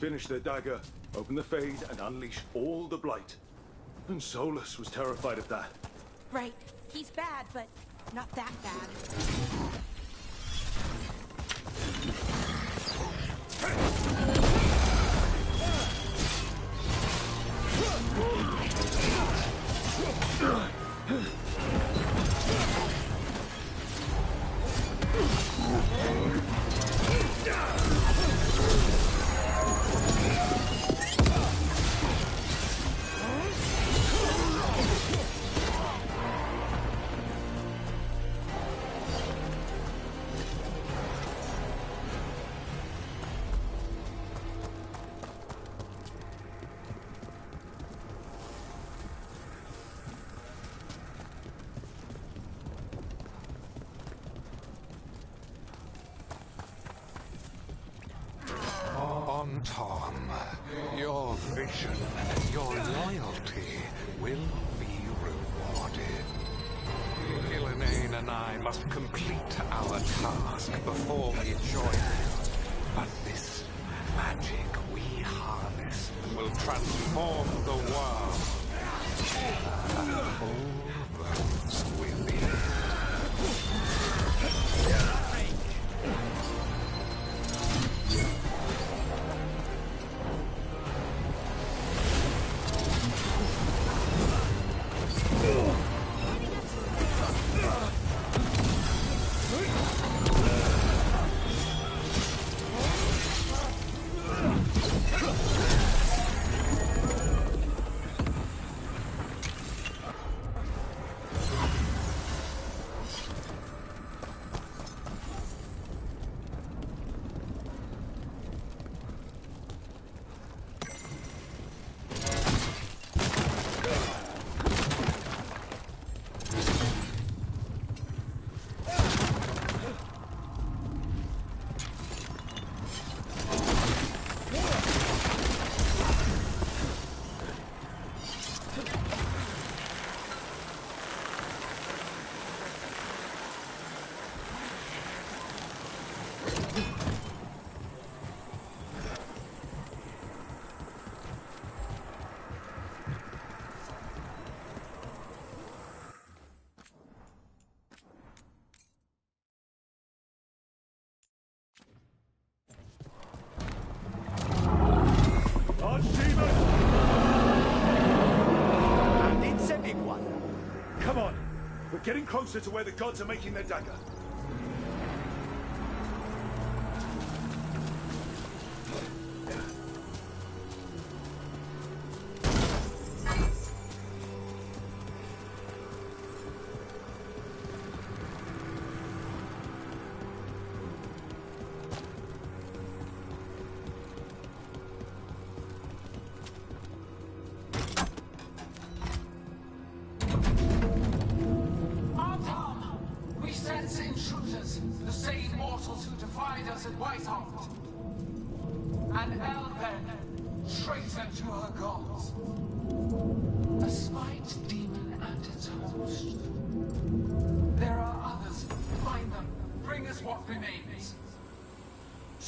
Finish the dagger, open the Fade, and unleash all the Blight. And Solus was terrified of that. Right. He's bad, but not that bad. Tom, your vision and your loyalty will be rewarded. Ilanane and I must complete our task before we join them. But this magic we harness will transform the world. And all those within. Getting closer to where the gods are making their dagger.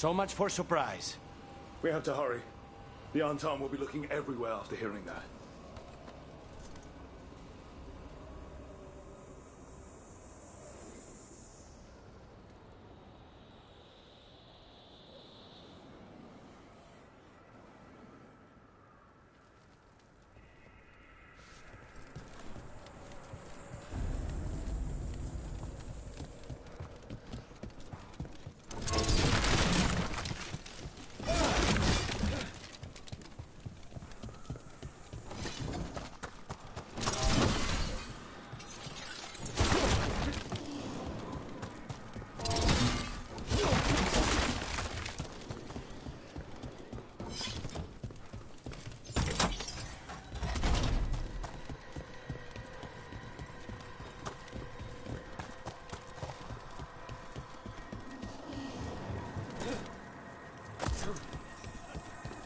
So much for surprise. We have to hurry. The Anton will be looking everywhere after hearing that.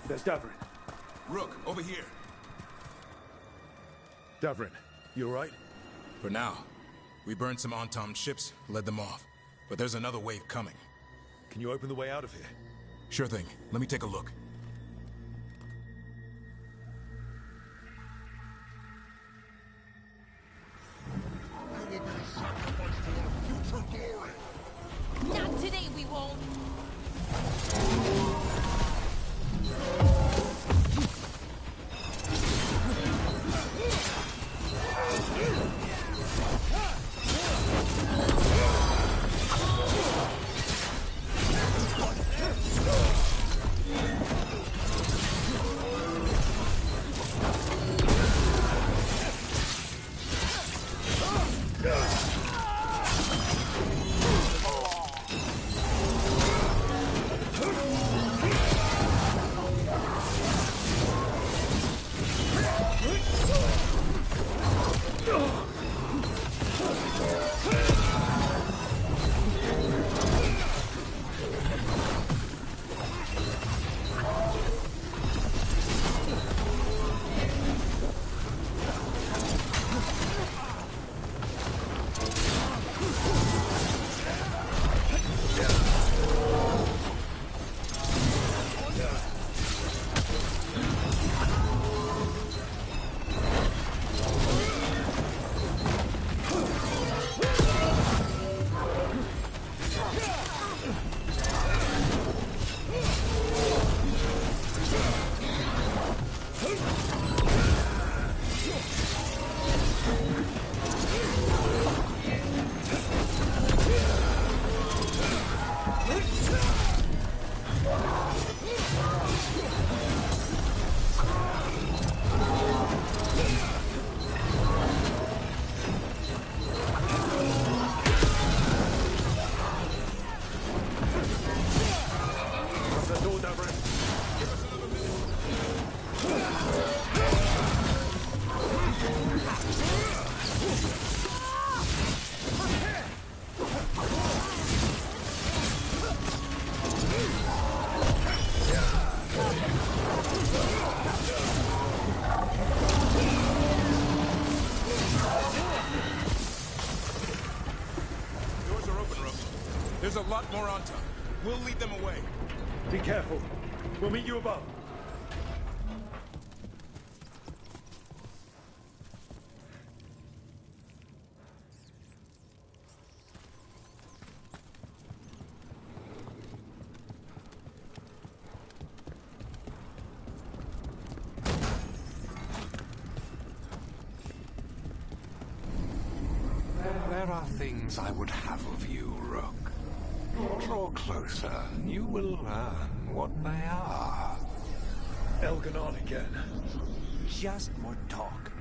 There's Davrin. Rook, over here. Davrin, you alright? For now. We burned some Antom ships, led them off. But there's another wave coming. Can you open the way out of here? Sure thing. Let me take a look. Doors are open, Rook. There's a lot more on top. We'll lead them away. Be careful. We'll meet you above. There are things I would have of you, Rook. Draw closer. You will learn what they are. Elganon again. Just more talk.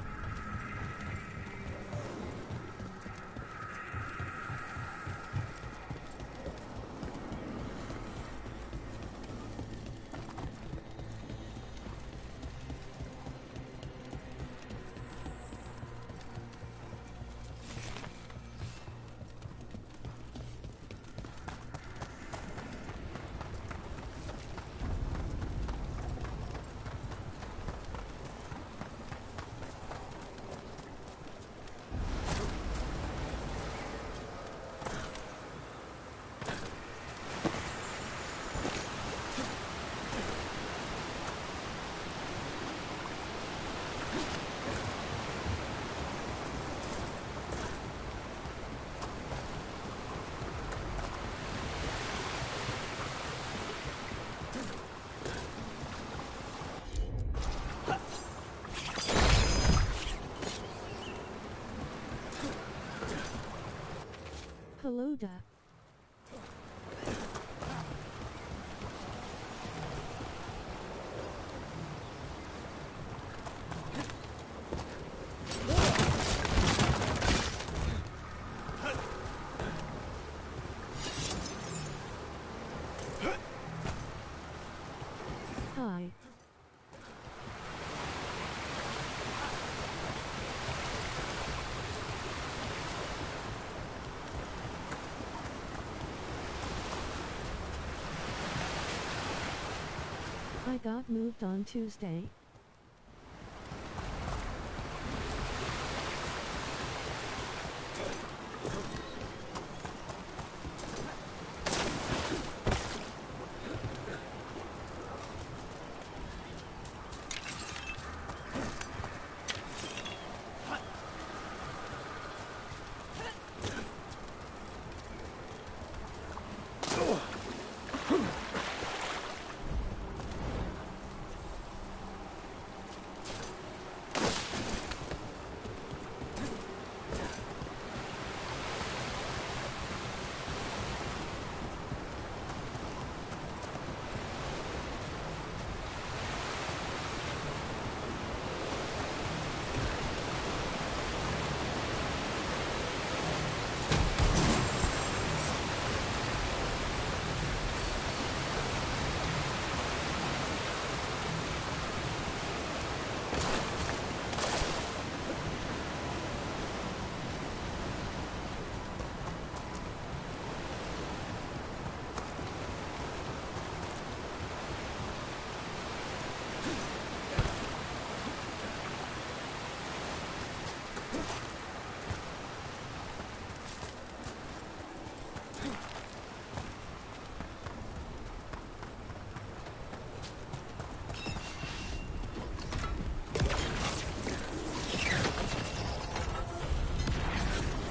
Hello. Hi. I got moved on Tuesday.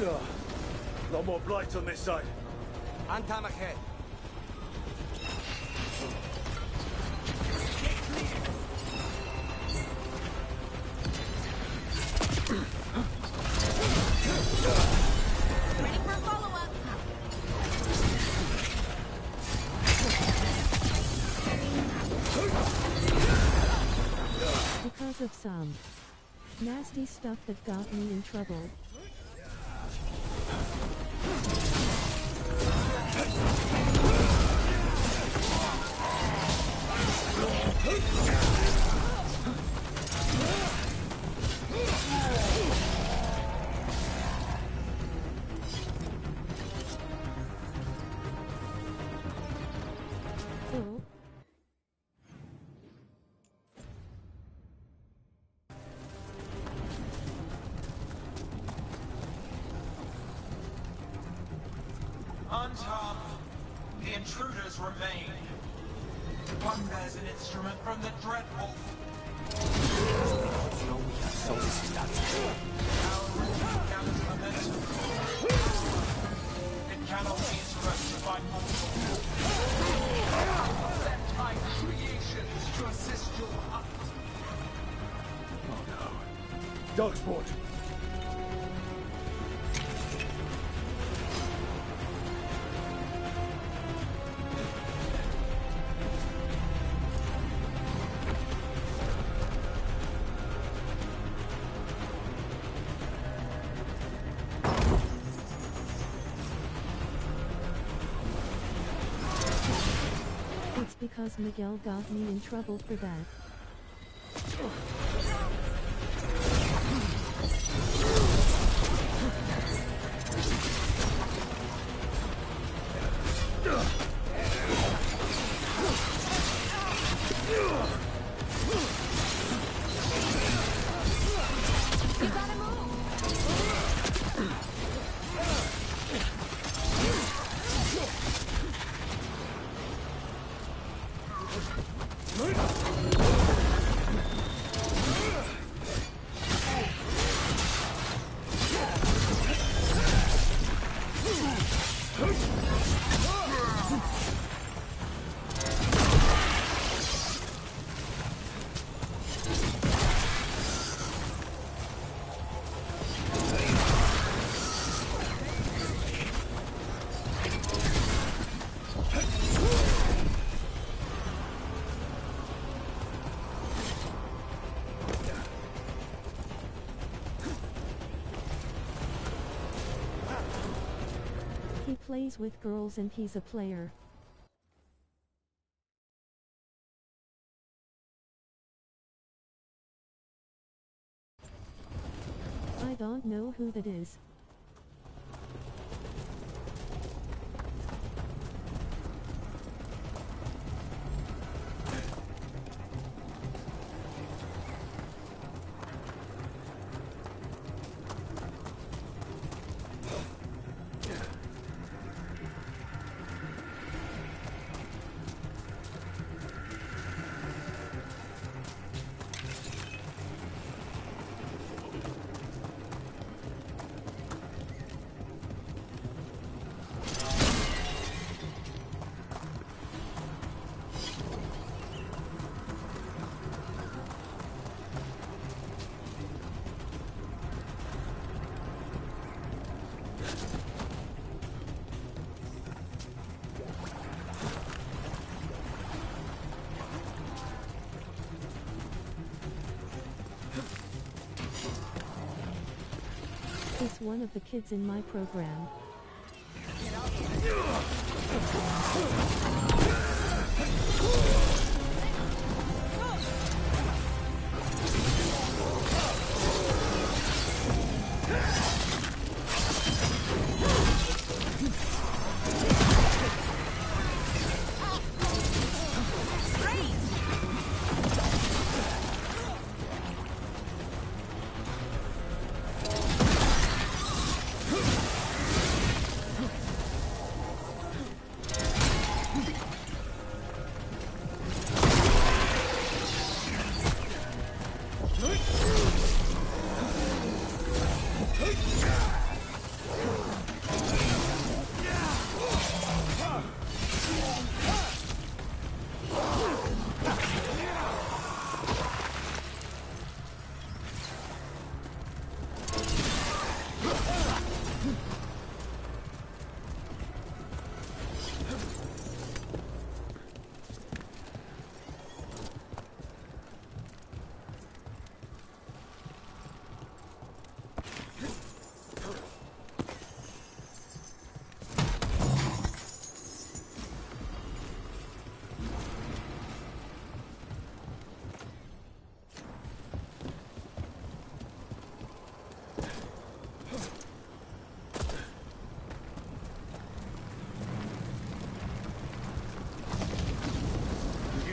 A lot more blight on this side. Antam ahead. Ready for a follow-up. Because of some nasty stuff that got me in trouble. Tom, the intruders remain. One bears an instrument from the Dreadwolf. Our ritual gathers momentum. It cannot be interrupted by mortal. Send my creations to assist your hunt. Oh no. Darksport! It's because Miguel got me in trouble for that. You gotta move. He plays with girls and he's a player. I don't know who that is. It's one of the kids in my program.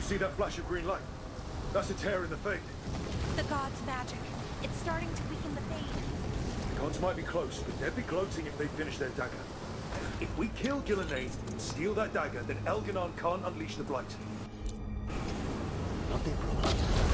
See that flash of green light? That's a tear in the Fade. The god's magic. It's starting to weaken the Fade. The gods might be close, but they'd be gloating if they finished their dagger. If we kill Gillenane and steal that dagger, then Elganon can't unleash the Blight. No te preocupes.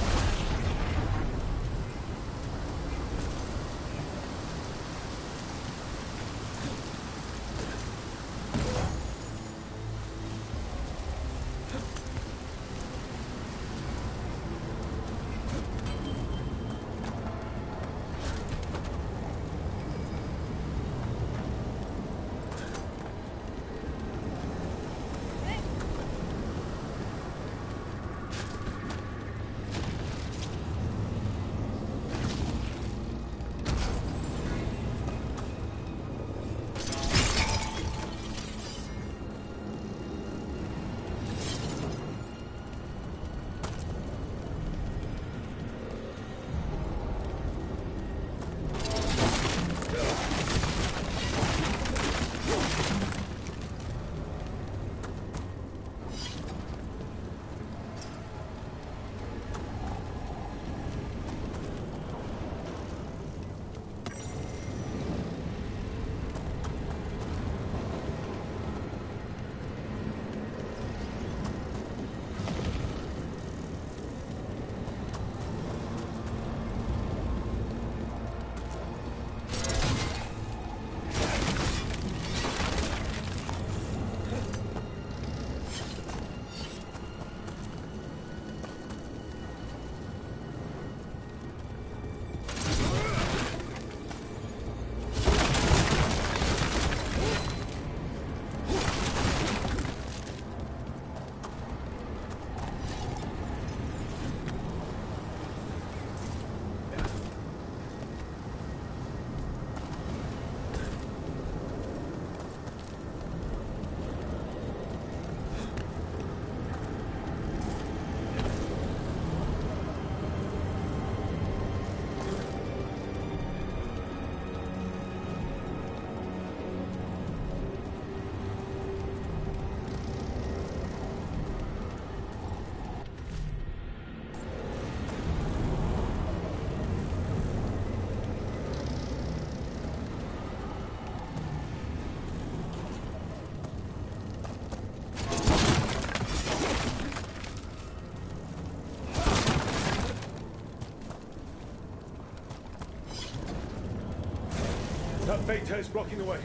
That Beta is blocking the way.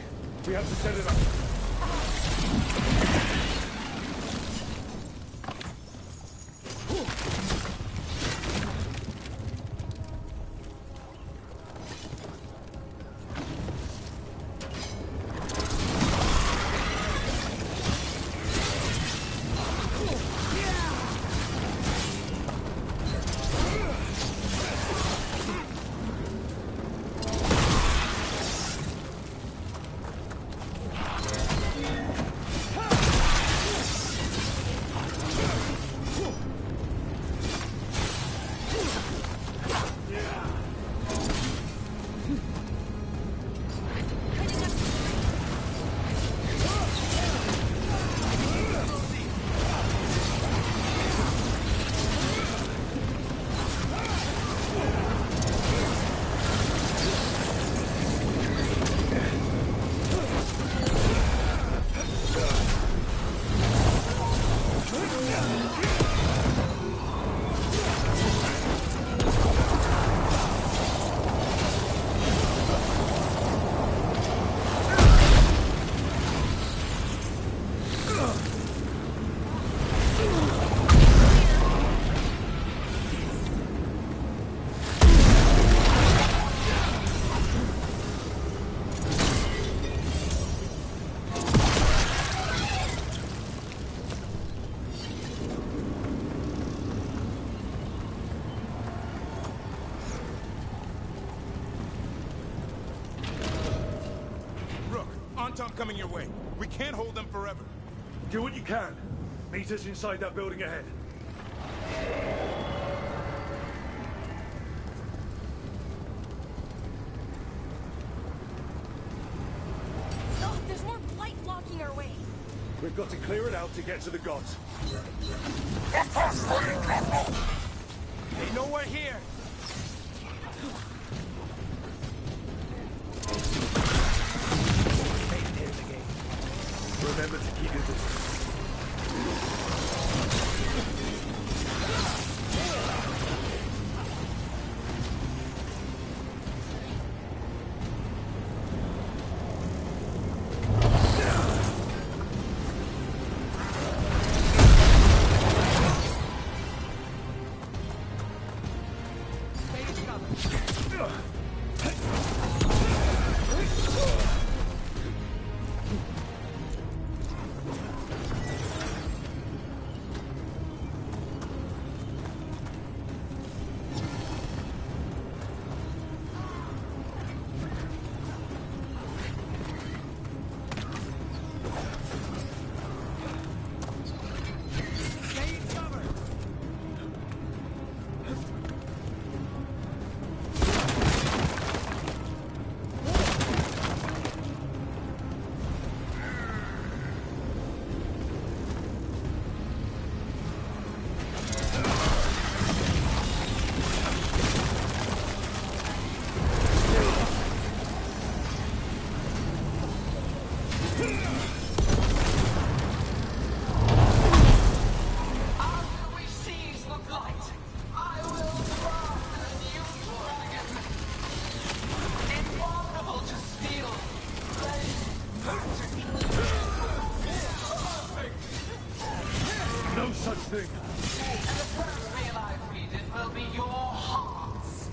We have to set it up. Coming your way. We can't hold them forever. Do what you can. Meet us inside that building ahead. Oh, there's more Blight blocking our way. We've got to clear it out to get to the gods. They know we're here. No such thing. And the first meal I feed it will be your hearts.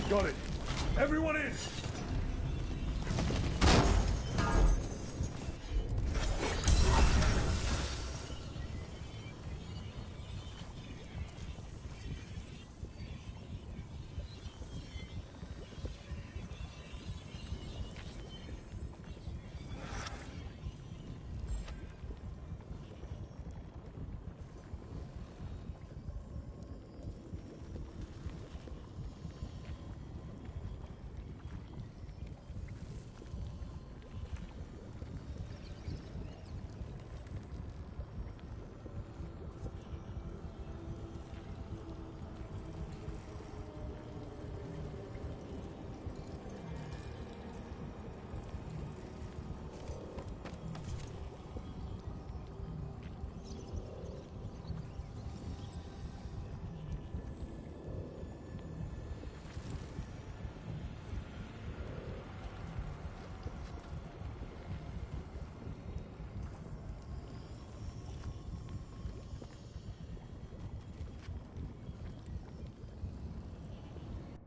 Got it. Everyone in!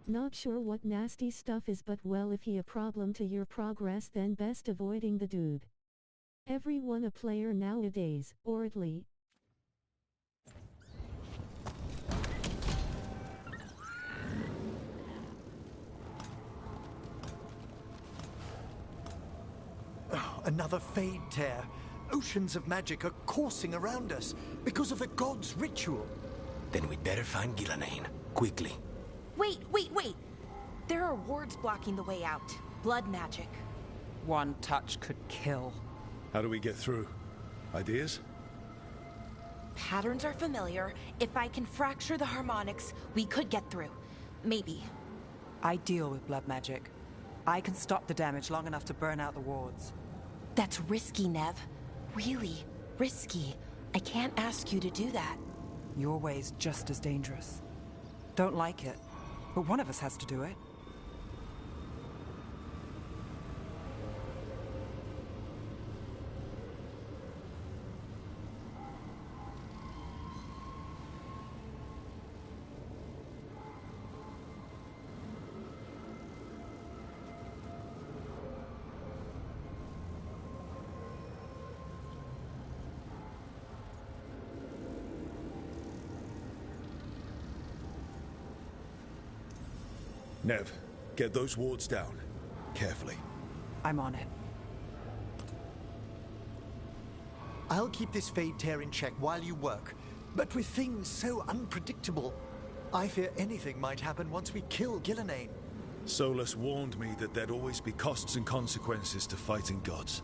Not sure what nasty stuff is, but well, if he a problem to your progress, then best avoiding the dude. Everyone a player nowadays, or at least. Oh, another Fade tear. Oceans of magic are coursing around us because of the god's ritual. Then we'd better find Gillanane, quickly. Wait! There are wards blocking the way out. Blood magic. One touch could kill. How do we get through? Ideas? Patterns are familiar. If I can fracture the harmonics, we could get through. Maybe. I deal with blood magic. I can stop the damage long enough to burn out the wards. That's risky, Nev. Really risky. I can't ask you to do that. Your way's just as dangerous. Don't like it, but one of us has to do it. Nev, get those wards down. Carefully. I'm on it. I'll keep this Fade Tear in check while you work. But with things so unpredictable, I fear anything might happen once we kill Gillenane. Solus warned me that there'd always be costs and consequences to fighting gods.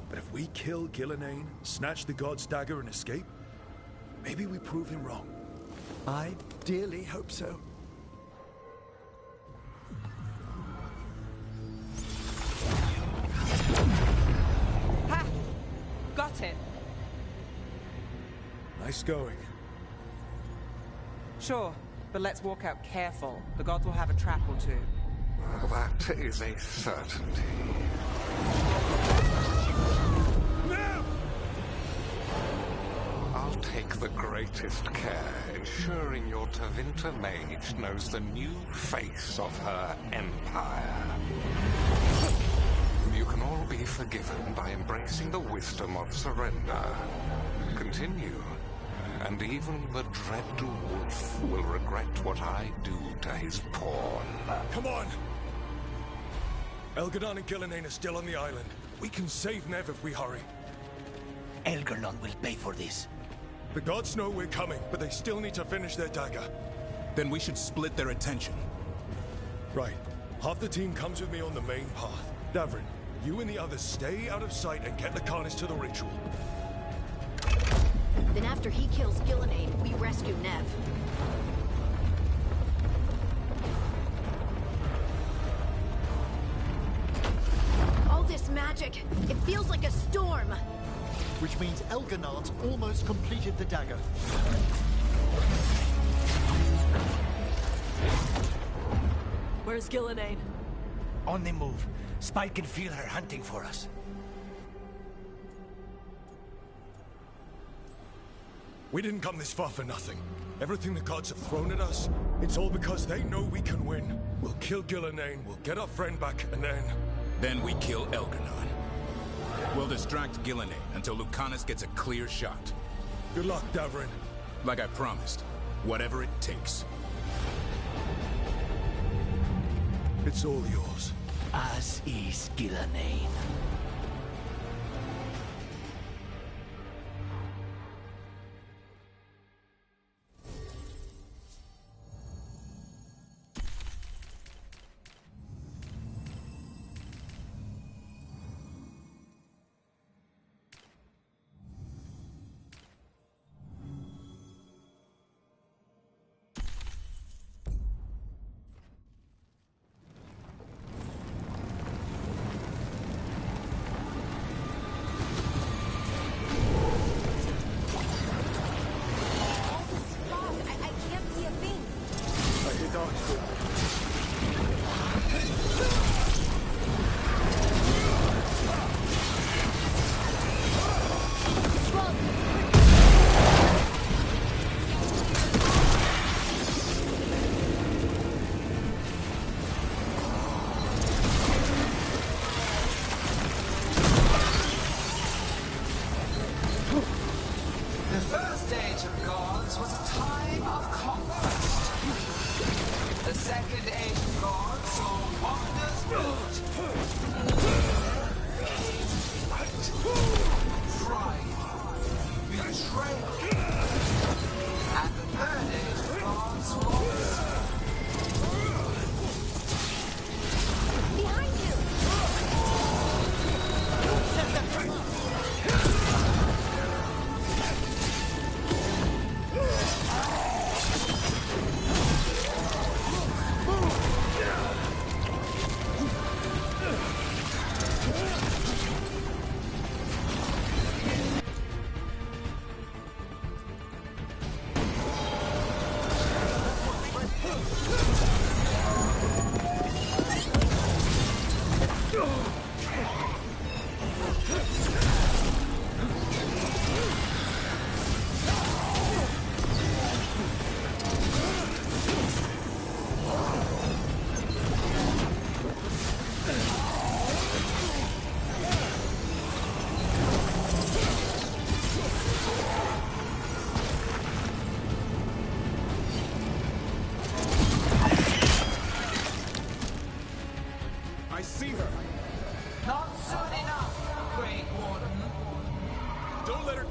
But if we kill Gillenane, snatch the god's dagger and escape, maybe we prove him wrong. I dearly hope so. Ha! Got it. Nice going. Sure, but let's walk out careful. The gods will have a trap or two. That is a certainty. No! I'll take the greatest care, ensuring your Tevinter mage knows the new face of her empire. You can all be forgiven by embracing the wisdom of surrender. Continue, and even the dread wolf will regret what I do to his pawn. Come on! Elgadon and Gillenane are still on the island. We can save Nev if we hurry. Elgarnon will pay for this. The gods know we're coming, but they still need to finish their dagger. Then we should split their attention. Right. Half the team comes with me on the main path. Davrin, you and the others stay out of sight and get the Carnage to the ritual. Then after he kills Gillenane, we rescue Nev. All this magic, it feels like a storm. Which means Elganon's almost completed the dagger. Where's Gillenane? On the move. Spike can feel her hunting for us. We didn't come this far for nothing. Everything the gods have thrown at us, it's all because they know we can win. We'll kill Gillenane, we'll get our friend back, and then... Then we kill Elgarnon. We'll distract Gillenane until Lucanus gets a clear shot. Good luck, Davrin. Like I promised, whatever it takes. It's all yours. As is Gillenane.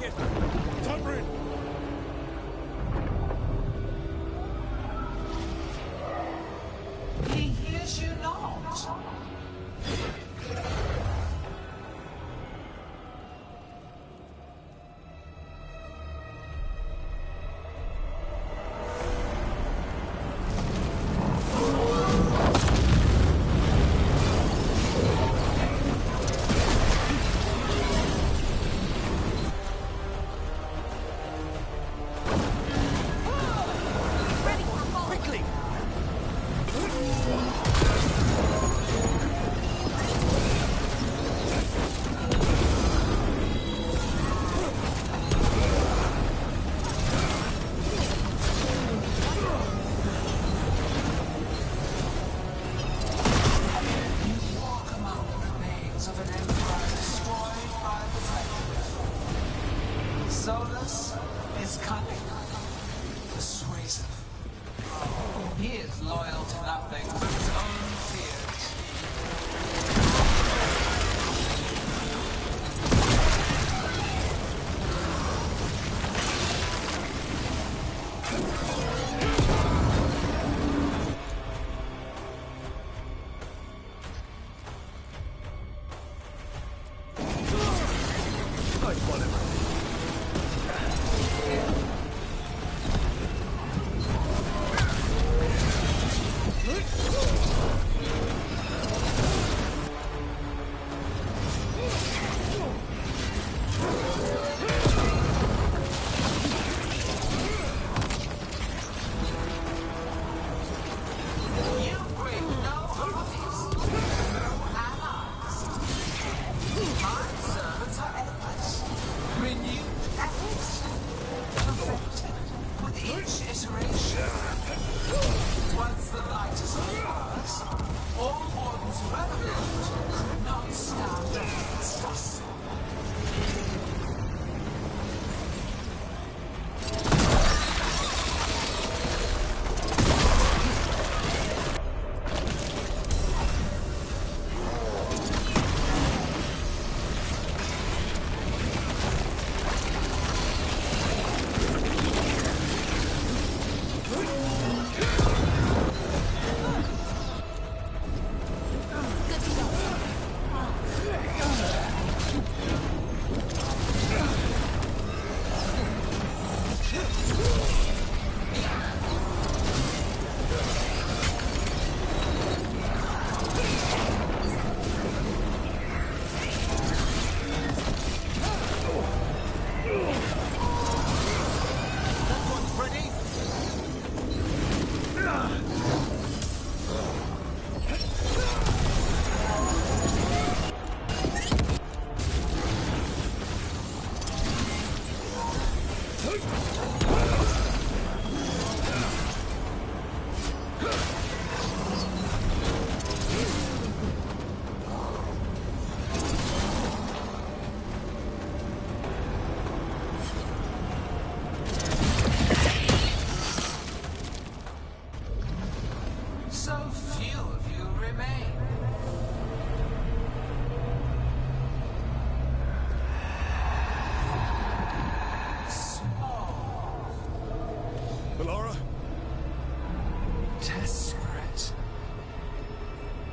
Take it! Tamrin! He hears you not. Solus is cunning, persuasive. He is loyal to nothing but his own fears.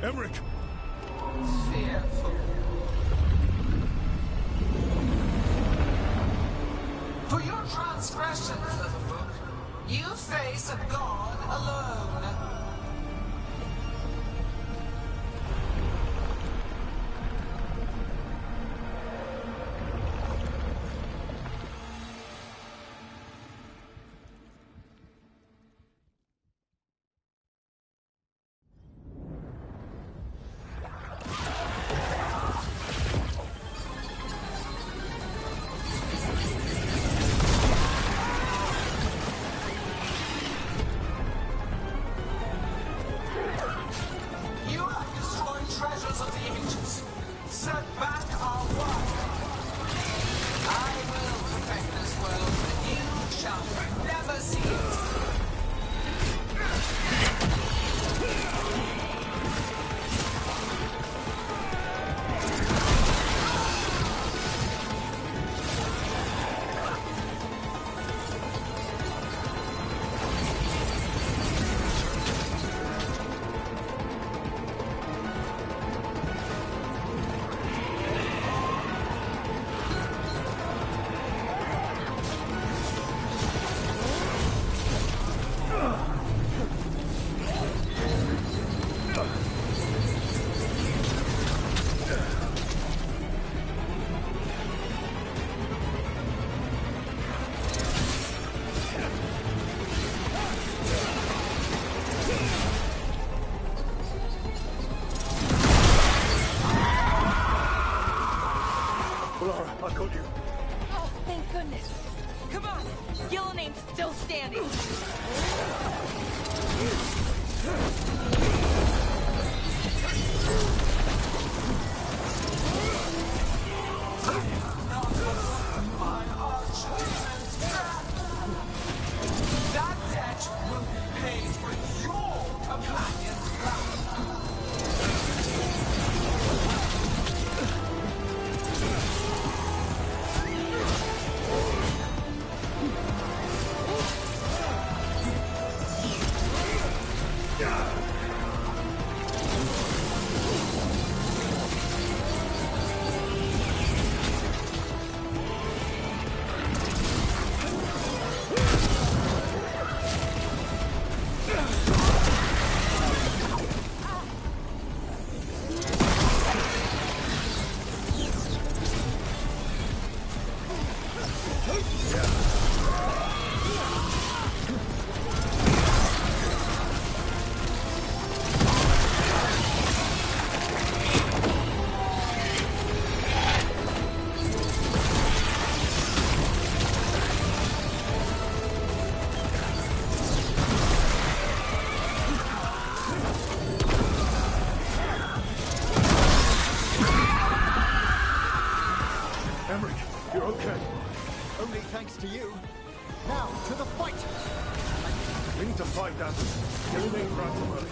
Emmerich! Fearful. For your transgressions, little book, you face a god alone. Laura, I got you. Oh, thank goodness. Come on! Gillinane's still standing! That debt will be paid with your companion's blood. Thanks to you. Now, to the fight! We need to fight that. Gillane grabbed him earlier.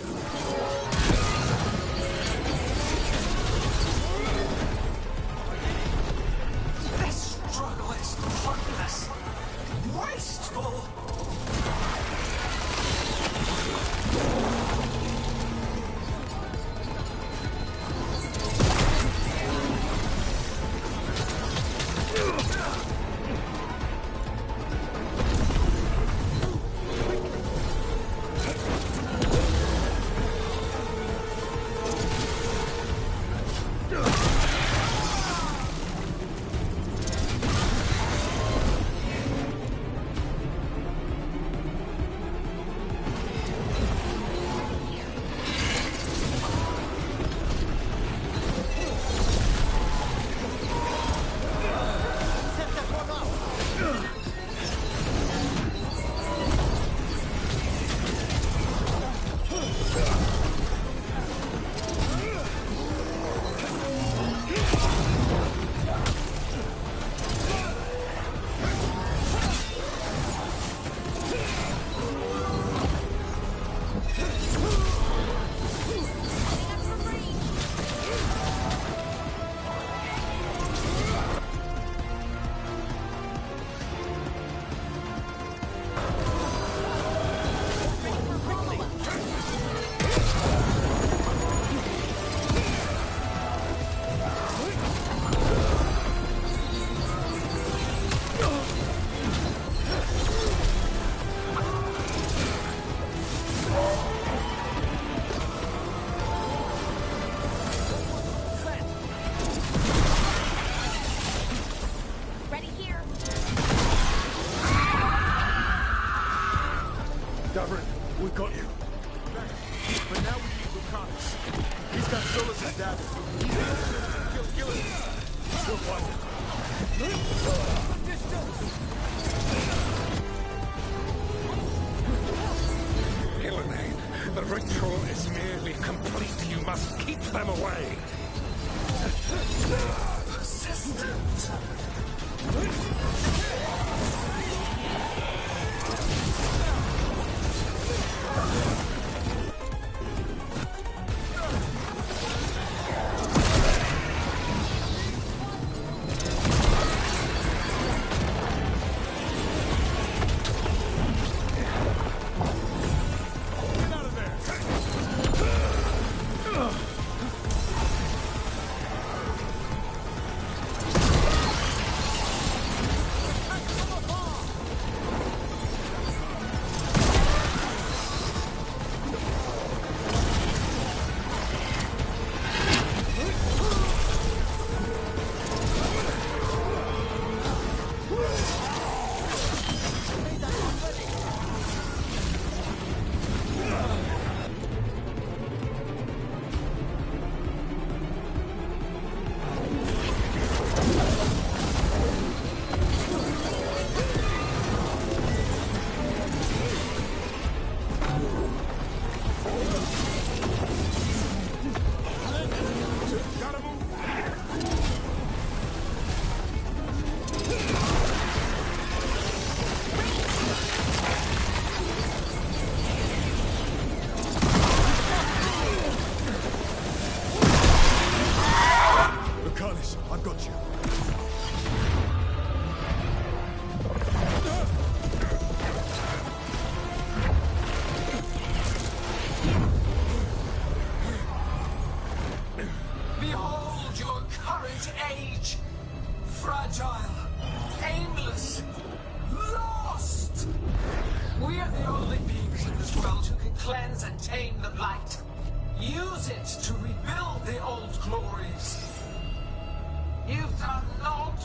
This struggle is pointless. Wasteful. We got you. But now we need Lucanus. He's got Solus's dagger. He's able to kill Gillane. We'll find him. Gillane, the ritual is nearly complete. You must keep them away. Persistent.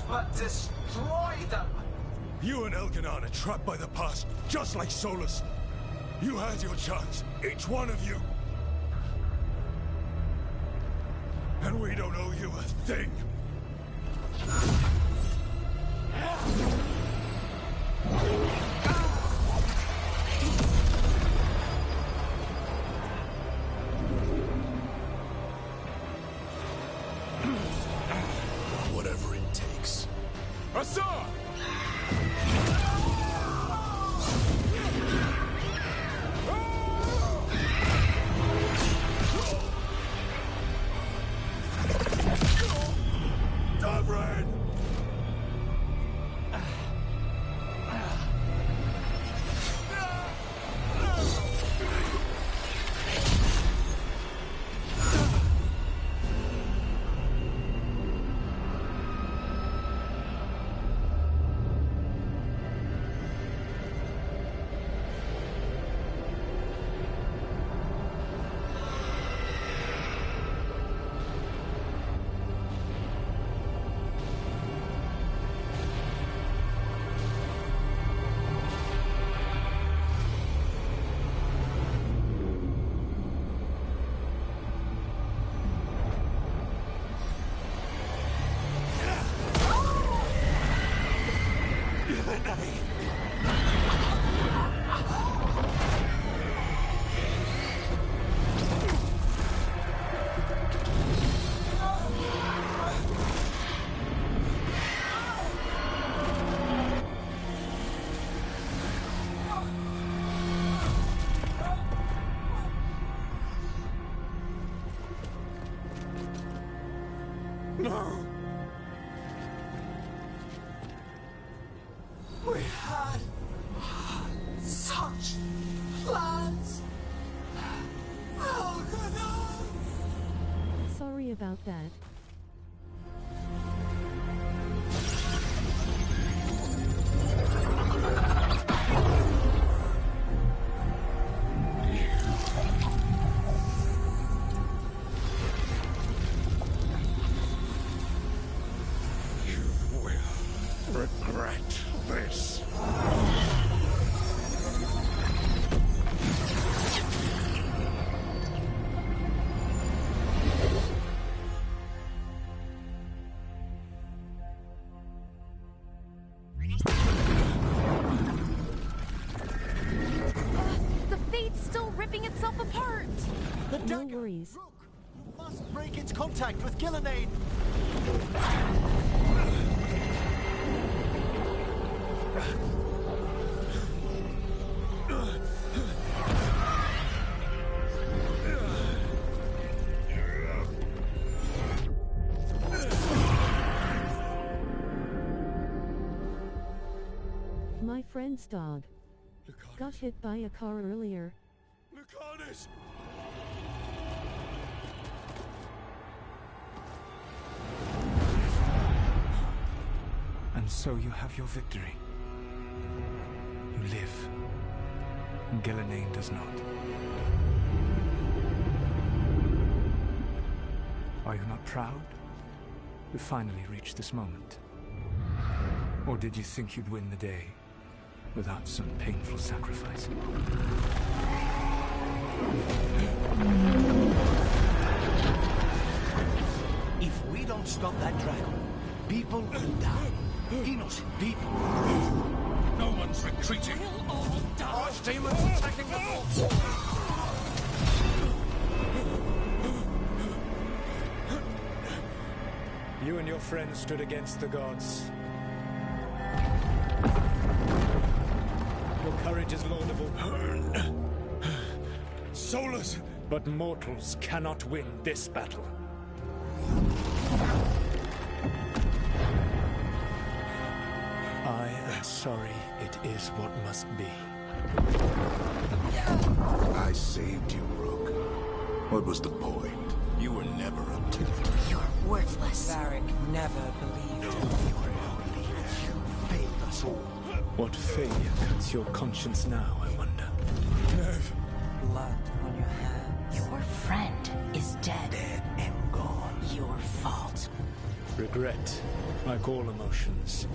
but destroy them! You and Elkanon are trapped by the past, just like Solus. You had your chance, each one of you. And we don't owe you a thing. Whatever it takes. Assad! No! We had such plans! Elkanon! Sorry about that. Regret this. The Fate's still ripping itself apart! The No dagger! worries. Rook, you must break its contact with Gillenane! My friend's dog got hit by a car earlier. Lucanus! And so you have your victory. You live. And Gillenane does not. Are you not proud? You finally reached this moment. Or did you think you'd win the day without some painful sacrifice? If we don't stop that dragon, people will die. Innocent people. No one's retreating. Archdemons attacking the vault! You and your friends stood against the gods. Your courage is laudable. Solus! But mortals cannot win this battle. I am sorry it is what must be. I saved you, Rook. What was the point? You were never up to it. You're worthless. Varric never believed. You failed us all. What failure cuts your conscience now, I wonder? Nev! Blood on your hands. Your friend is dead. Dead and gone. Your fault. Regret, like all emotions,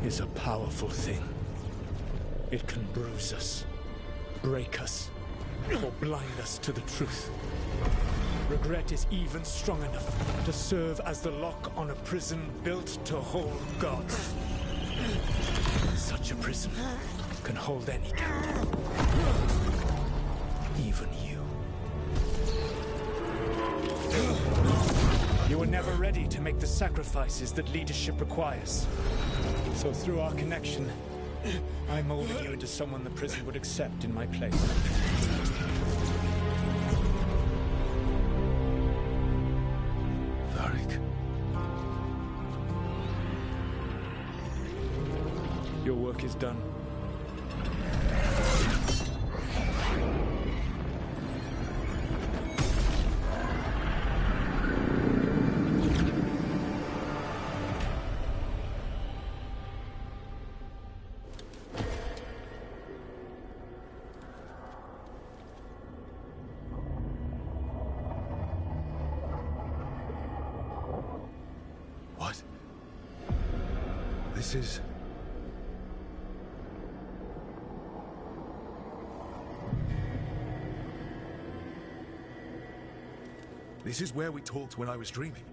is a powerful thing. It can bruise us, break us, or blind us to the truth. Regret is even strong enough to serve as the lock on a prison built to hold gods. Such a prison can hold any captive, even you. You were never ready to make the sacrifices that leadership requires. So through our connection, I molded you into someone the prison would accept in my place. Varric. Your work is done. What? This is... This is where we talked when I was dreaming.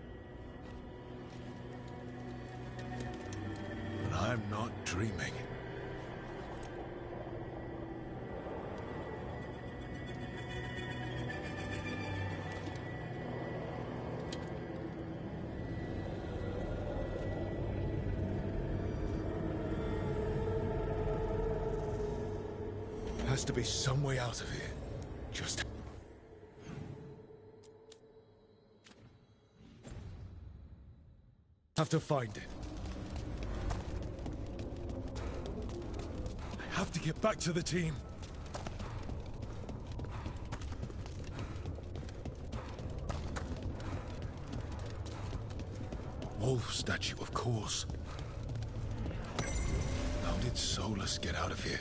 But I'm not dreaming. Has to be some way out of here. Just... have to find it. I have to get back to the team. Wolf statue, of course. How did Solus get out of here?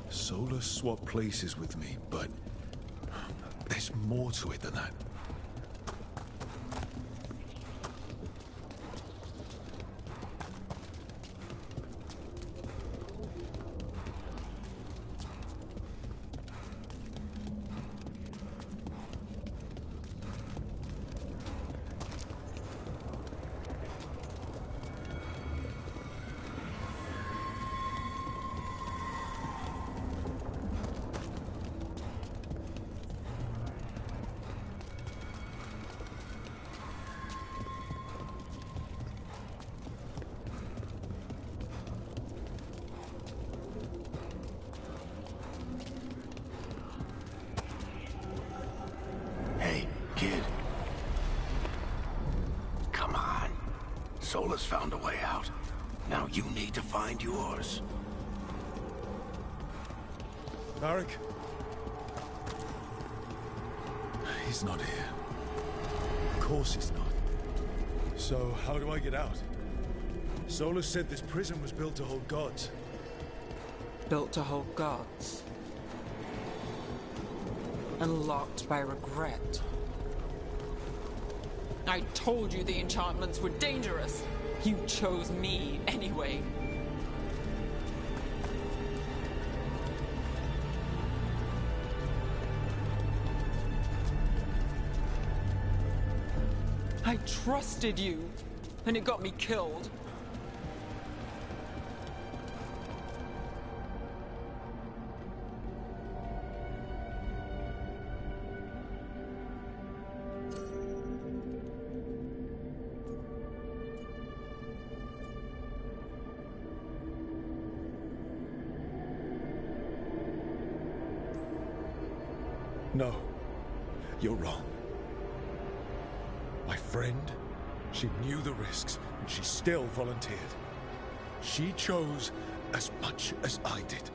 Solus swapped places with me, but there's more to it than that. Solus found a way out. Now you need to find yours. Varric? He's not here. Of course he's not. So, how do I get out? Solus said this prison was built to hold gods. Built to hold gods. And locked by regret. I told you the enchantments were dangerous. You chose me anyway. I trusted you, and it got me killed. No, you're wrong. My friend, she knew the risks, and she still volunteered. She chose as much as I did.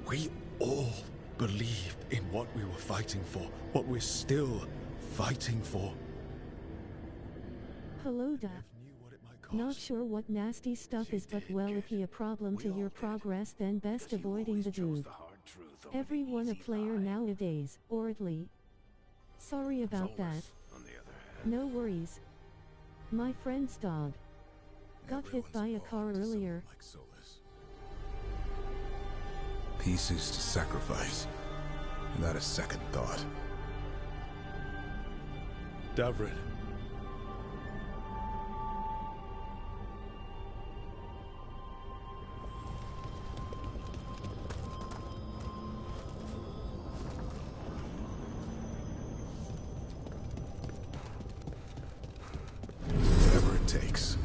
We all believed in what we were fighting for, what we're still fighting for. Hello, Duck. Not sure what nasty stuff is, but well, if he a problem to your progress, then best avoiding the dude. Everyone a player nowadays, or at least. Sorry about that. On the other No worries. My friend's dog got hit by a car earlier. Like Solus. Pieces to sacrifice, without a second thought. Davrid. Whatever it takes.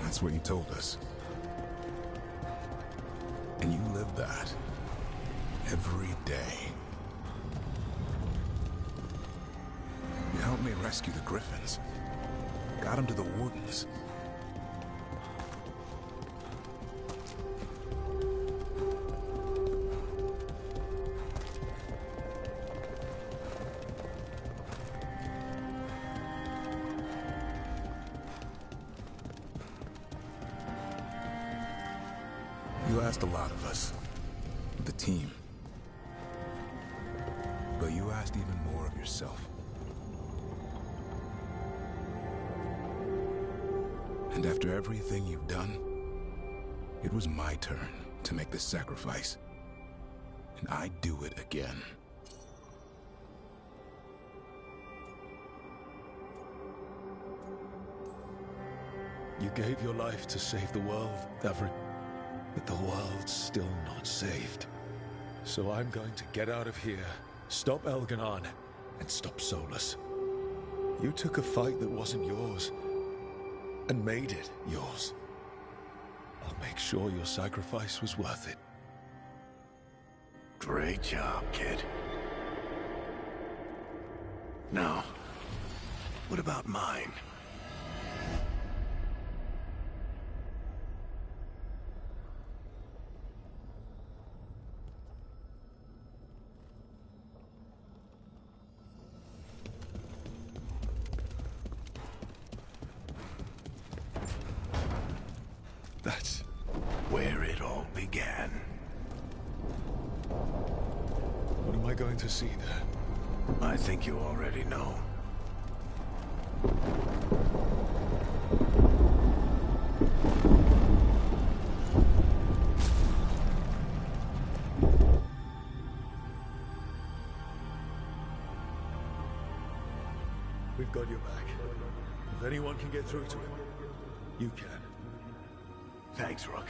That's what you told us. And you live that every day. You helped me rescue the Griffins. Got them to the Wardens. You asked a lot of us, the team. But you asked even more of yourself. And after everything you've done, it was my turn to make this sacrifice. And I'd do it again. You gave your life to save the world, Davrid. But the world's still not saved. So I'm going to get out of here, stop Elganon, and stop Solus. You took a fight that wasn't yours, and made it yours. I'll make sure your sacrifice was worth it. Great job, kid. Now, what about mine? That's where it all began. What am I going to see there? I think you already know. We've got your back. If anyone can get through to him, you can. Thanks, Rook.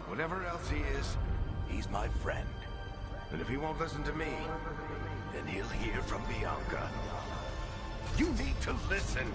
Whatever else he is, he's my friend. And if he won't listen to me, then he'll hear from Bianca. You need to listen!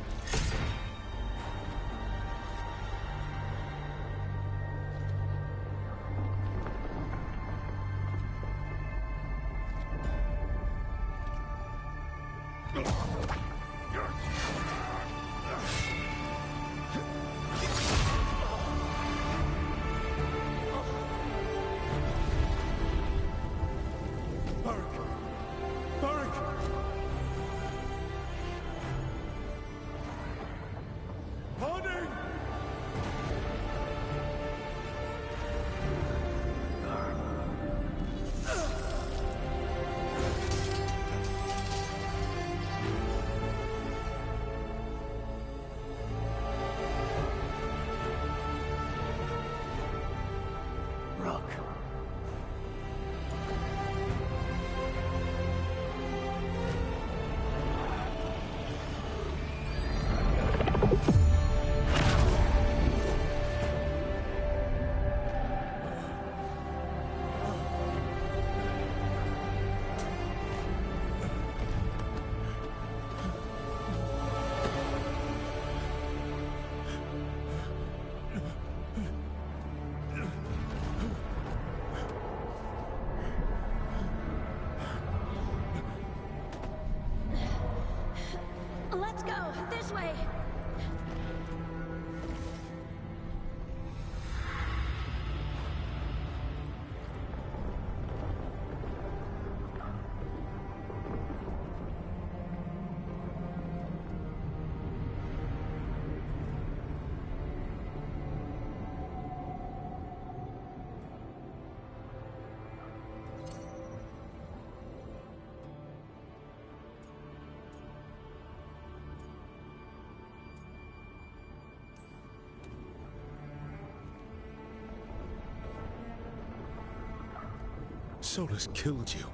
Solus killed you.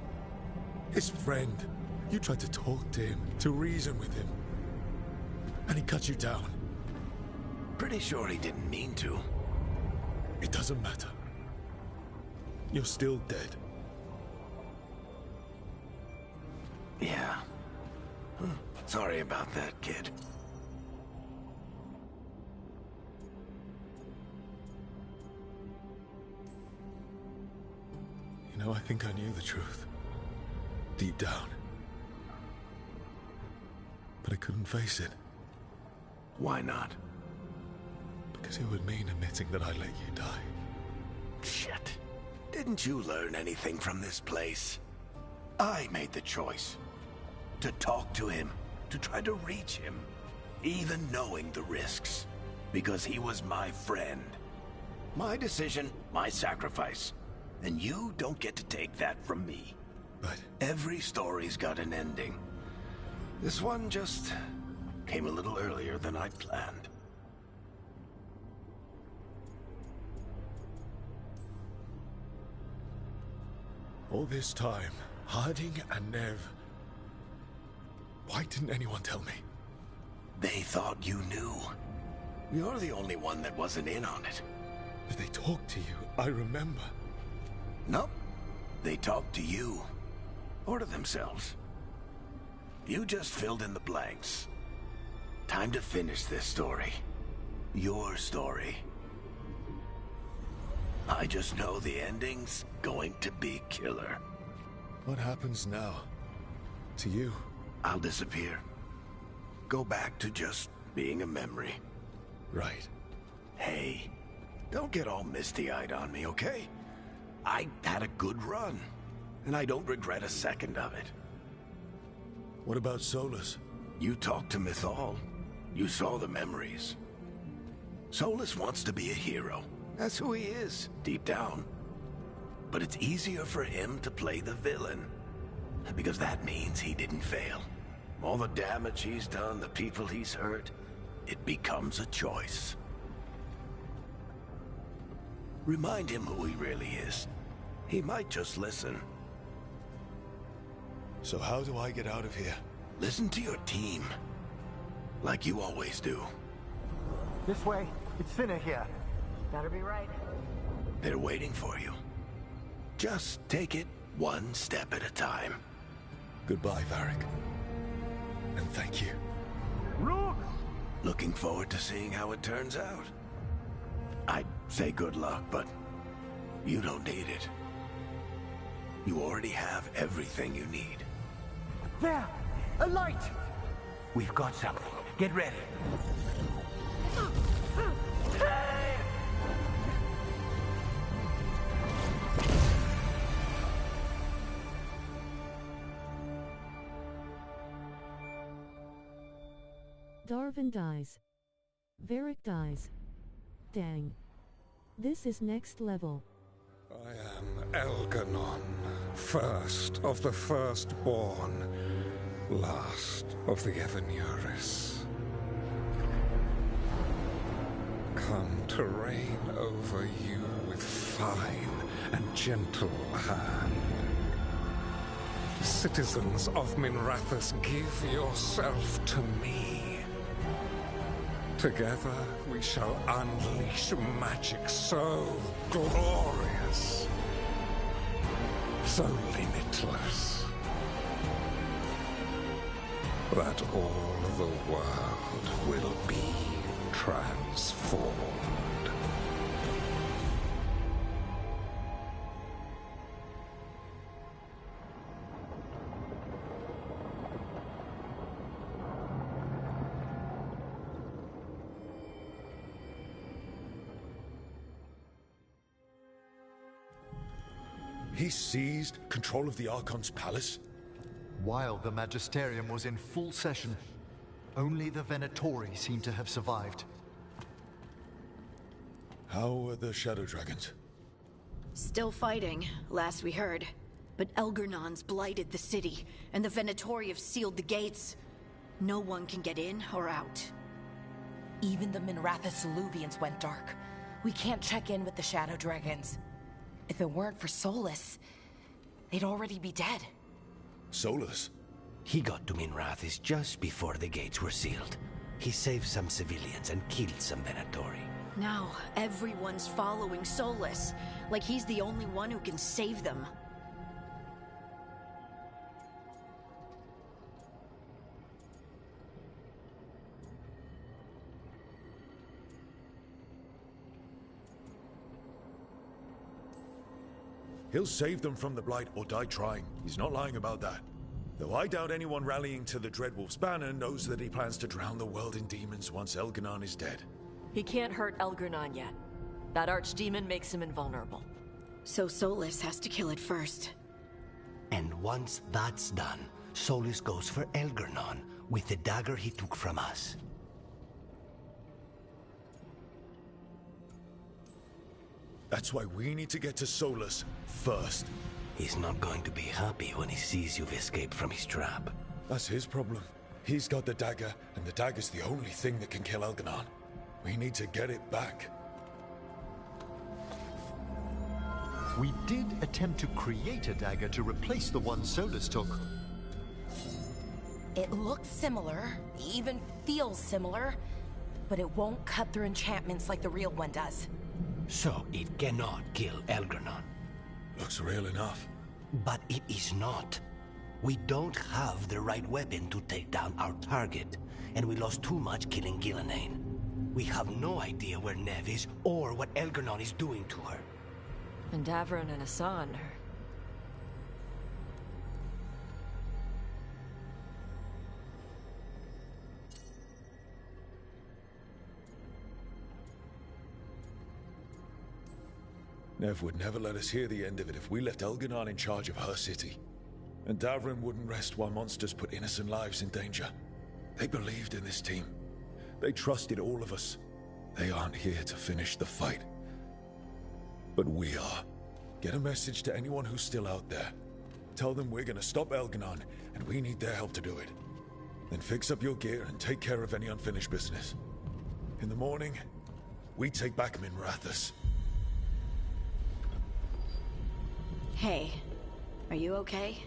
His friend. You tried to talk to him, to reason with him. And he cut you down. Pretty sure he didn't mean to. It doesn't matter. You're still dead. Yeah. Sorry about that, kid. You know, I think I knew the truth. Deep down. But I couldn't face it. Why not? Because it would mean admitting that I let you die. Shit. Didn't you learn anything from this place? I made the choice. To talk to him, to try to reach him, even knowing the risks. Because he was my friend. My decision, my sacrifice. And you don't get to take that from me. But every story's got an ending. This one just came a little earlier than I'd planned. All this time, Harding and Nev... Why didn't anyone tell me? They thought you knew. You're the only one that wasn't in on it. But they talked to you, I remember. Nope. They talked to you. Or to themselves. You just filled in the blanks. Time to finish this story. Your story. I just know the ending's going to be killer. What happens now? To you? I'll disappear. Go back to just being a memory. Right. Hey, don't get all misty-eyed on me, okay? I had a good run, and I don't regret a second of it. What about Solus? You talked to Mythal. You saw the memories. Solus wants to be a hero. That's who he is, deep down. But it's easier for him to play the villain. Because that means he didn't fail. All the damage he's done, the people he's hurt, it becomes a choice. Remind him who he really is. He might just listen. So how do I get out of here? Listen to your team. Like you always do. This way. It's thinner here. Better be right. They're waiting for you. Just take it one step at a time. Goodbye, Varric. And thank you. Rook! Looking forward to seeing how it turns out. I'd say good luck, but you don't need it. You already have everything you need. There! A light! We've got something. Get ready. Darvin dies. Varric dies. Dang. This is next level. I am Elganon, first of the firstborn, last of the Evanuris. Come to reign over you with fine and gentle hand. Citizens of Minrathous, give yourself to me. Together we shall unleash magic so glorious, so limitless, that all the world will be transformed. He seized control of the Archon's palace? While the Magisterium was in full session, only the Venatori seem to have survived. How are the Shadow Dragons? Still fighting, last we heard. But Elgernon's blighted the city, and the Venatori have sealed the gates. No one can get in or out. Even the Minrathous Soluvians went dark. We can't check in with the Shadow Dragons. If it weren't for Solus, they'd already be dead. Solus? He got to Minrathis just before the gates were sealed. He saved some civilians and killed some Venatori. Now, everyone's following Solus, like he's the only one who can save them. He'll save them from the Blight or die trying. He's not lying about that. Though I doubt anyone rallying to the Dreadwolf's banner knows that he plans to drown the world in demons once Elganon is dead. He can't hurt Elganon yet. That archdemon makes him invulnerable. So Solus has to kill it first. And once that's done, Solus goes for Elganon with the dagger he took from us. That's why we need to get to Solus first. He's not going to be happy when he sees you've escaped from his trap. That's his problem. He's got the dagger, and the dagger's the only thing that can kill Elganon. We need to get it back. We did attempt to create a dagger to replace the one Solus took. It looks similar, even feels similar, but it won't cut through enchantments like the real one does. So it cannot kill Elganon. Looks real enough. But it is not. We don't have the right weapon to take down our target, and we lost too much killing Gillenane. We have no idea where Neve is or what Elganon is doing to her. And Davron and Hassan are... Nev would never let us hear the end of it if we left Elganon in charge of her city. And Davron wouldn't rest while monsters put innocent lives in danger. They believed in this team. They trusted all of us. They aren't here to finish the fight. But we are. Get a message to anyone who's still out there. Tell them we're gonna stop Elganon, and we need their help to do it. Then fix up your gear and take care of any unfinished business. In the morning, we take back Minrathis. Hey, are you okay?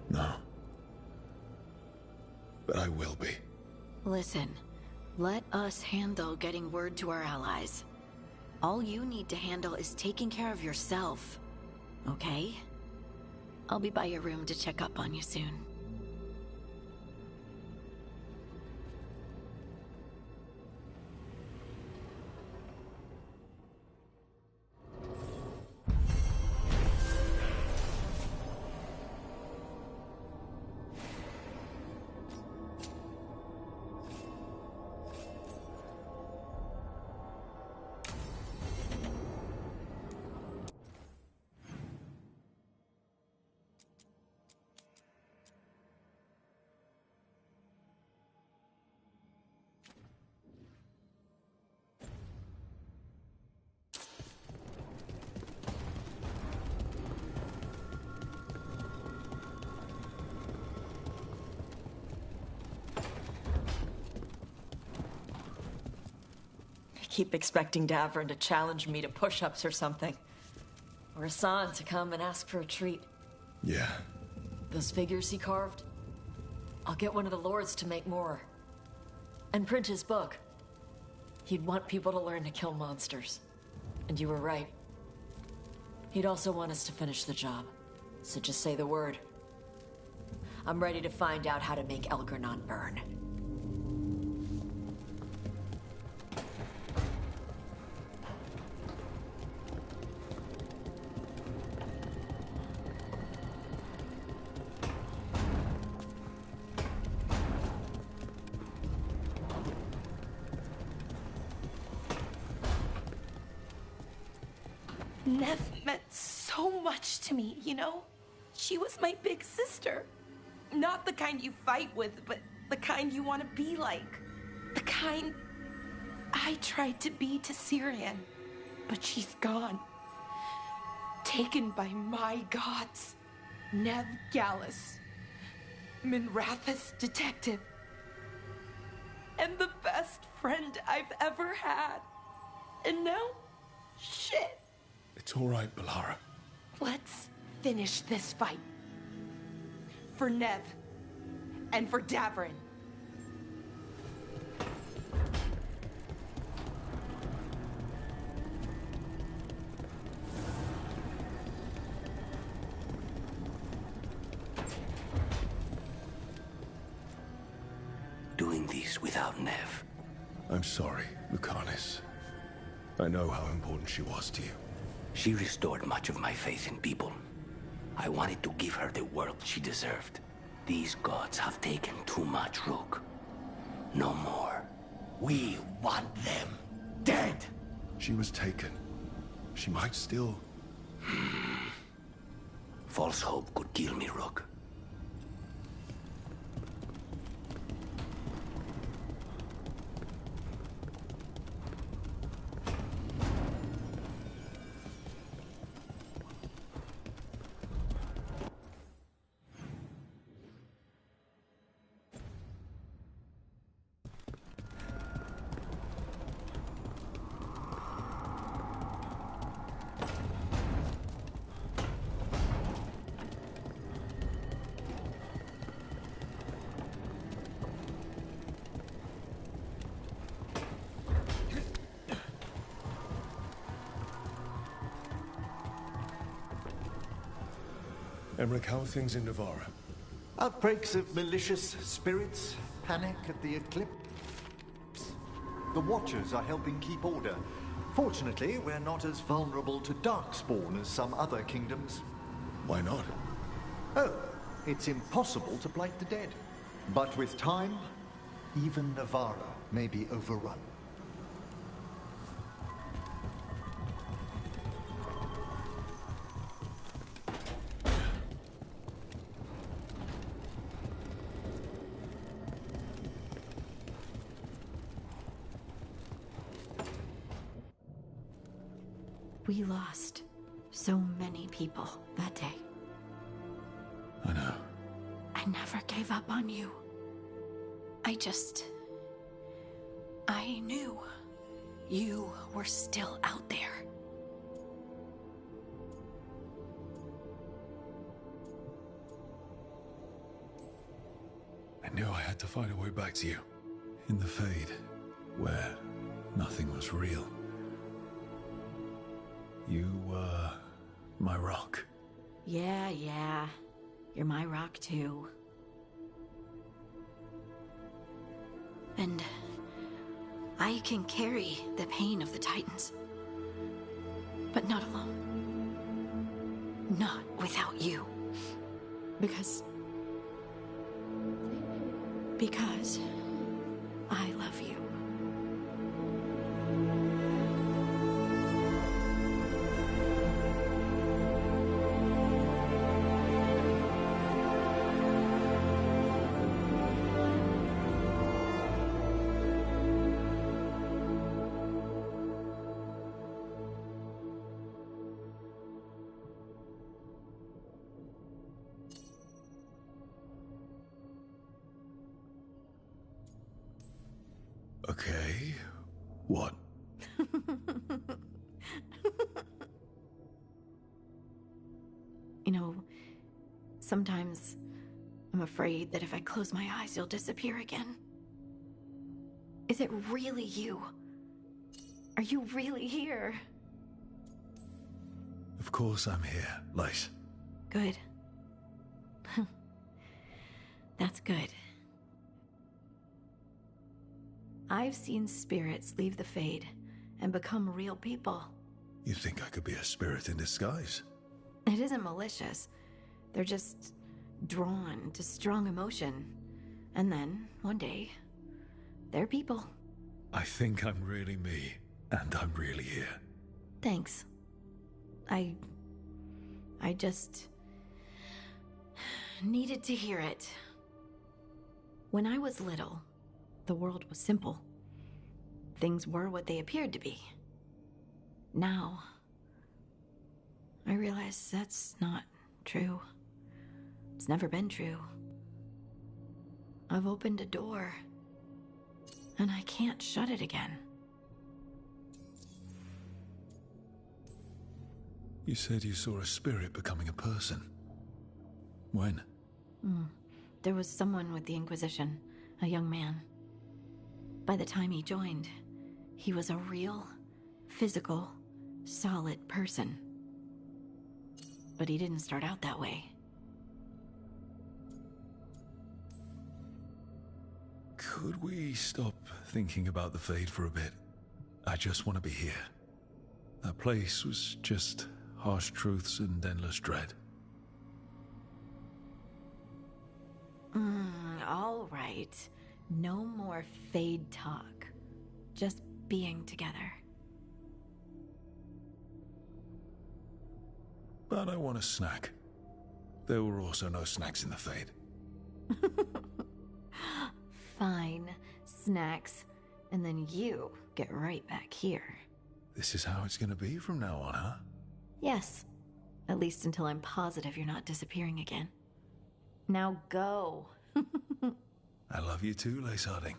No. But I will be. Listen, let us handle getting word to our allies. All you need to handle is taking care of yourself, okay? I'll be by your room to check up on you soon. Keep expecting Davron to challenge me to push-ups or something. Or Hassan to come and ask for a treat. Yeah. Those figures he carved? I'll get one of the lords to make more. And print his book. He'd want people to learn to kill monsters. And you were right. He'd also want us to finish the job. So just say the word. I'm ready to find out how to make Elganon burn. Nev meant so much to me, you know? She was my big sister. Not the kind you fight with, but the kind you want to be like. The kind I tried to be to Syrian. But she's gone. Taken by my gods. Nev Gallus. Minrathis detective. and the best friend I've ever had. And now, shit. It's all right, Balara. Let's finish this fight. For Nev. And for Davrin. Doing this without Nev. I'm sorry, Lucanis. I know how important she was to you. She restored much of my faith in people. I wanted to give her the world she deserved. These gods have taken too much, Rook. No more. We want them dead! She was taken. She might still... False hope could kill me, Rook. Emmerich, how are things in Navarra? Outbreaks of malicious spirits, panic at the eclipse. The Watchers are helping keep order. Fortunately, we're not as vulnerable to Darkspawn as some other kingdoms. Why not? Oh, it's impossible to blight the dead. But with time, even Navarra may be overrun. We lost so many people that day. I know. I never gave up on you. I knew you were still out there. I knew I had to find a way back to you. In the Fade, where nothing was real. You were my rock. Yeah. You're my rock too. And I can carry the pain of the Titans. But not alone. Not without you. Because I love you. Okay, what? You know, sometimes I'm afraid that if I close my eyes, you'll disappear again. Is it really you? Are you really here? Of course I'm here, Lyse. Good. That's good. I've seen spirits leave the Fade and become real people. You think I could be a spirit in disguise? It isn't malicious. They're just drawn to strong emotion. And then, one day, they're people. I think I'm really me, and I'm really here. Thanks. I just needed to hear it. When I was little, the world was simple. Things were what they appeared to be. Now, I realize that's not true. It's never been true. I've opened a door, And I can't shut it again. You said you saw a spirit becoming a person. When? There was someone with the Inquisition, a young man. By the time he joined, he was a real, physical, solid person. But he didn't start out that way. Could we stop thinking about the Fade for a bit? I just want to be here. That place was just harsh truths and endless dread. All right. No more Fade talk. Just being together. But I want a snack. There were also no snacks in the Fade. Fine. Snacks. And then you get right back here. This is how it's gonna be from now on, huh? Yes. At least until I'm positive you're not disappearing again. Now go. I love you too, Lace Harding.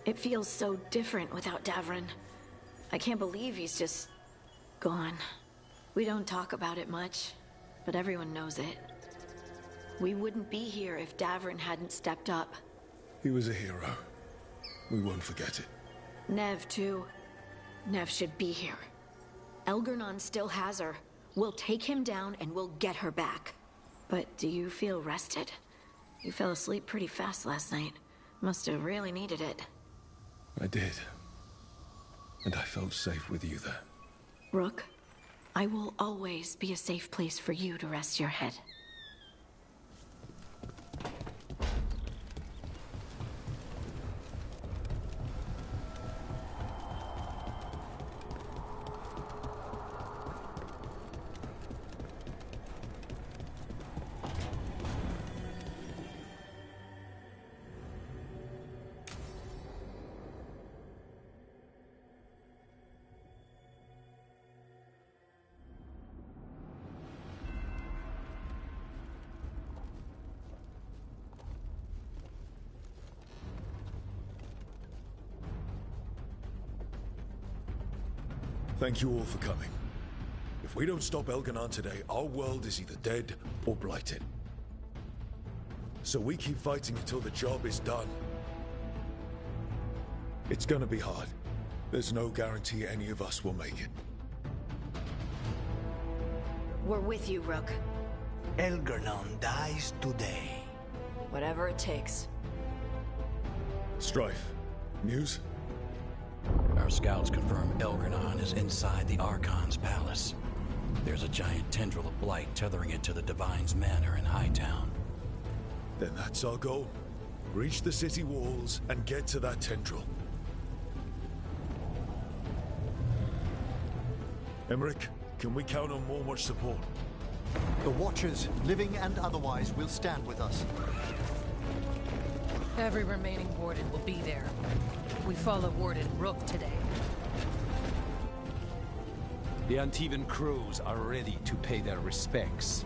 It feels so different without Davrin. I can't believe he's just gone. We don't talk about it much, but everyone knows it. We wouldn't be here if Davrin hadn't stepped up. He was a hero. We won't forget it. Nev, too. Nev should be here. Elgernon still has her. We'll take him down and we'll get her back. But do you feel rested? You fell asleep pretty fast last night. Must have really needed it. I did. And I felt safe with you there. Rook, I will always be a safe place for you to rest your head. Thank you all for coming. If we don't stop Elgernon today, our world is either dead or blighted. So we keep fighting until the job is done. It's gonna be hard. There's no guarantee any of us will make it. We're with you, Rook. Elgernon dies today. Whatever it takes. Strife, news? Our scouts confirm Elgernon is inside the Archon's palace. There's a giant tendril of blight tethering it to the Divine's manor in Hightown. Then that's our goal. Reach the city walls and get to that tendril. Emmerich, can we count on more much support? The Watchers, living and otherwise, will stand with us. Every remaining Warden will be there. We follow Warden Rook today. The Antivan crews are ready to pay their respects.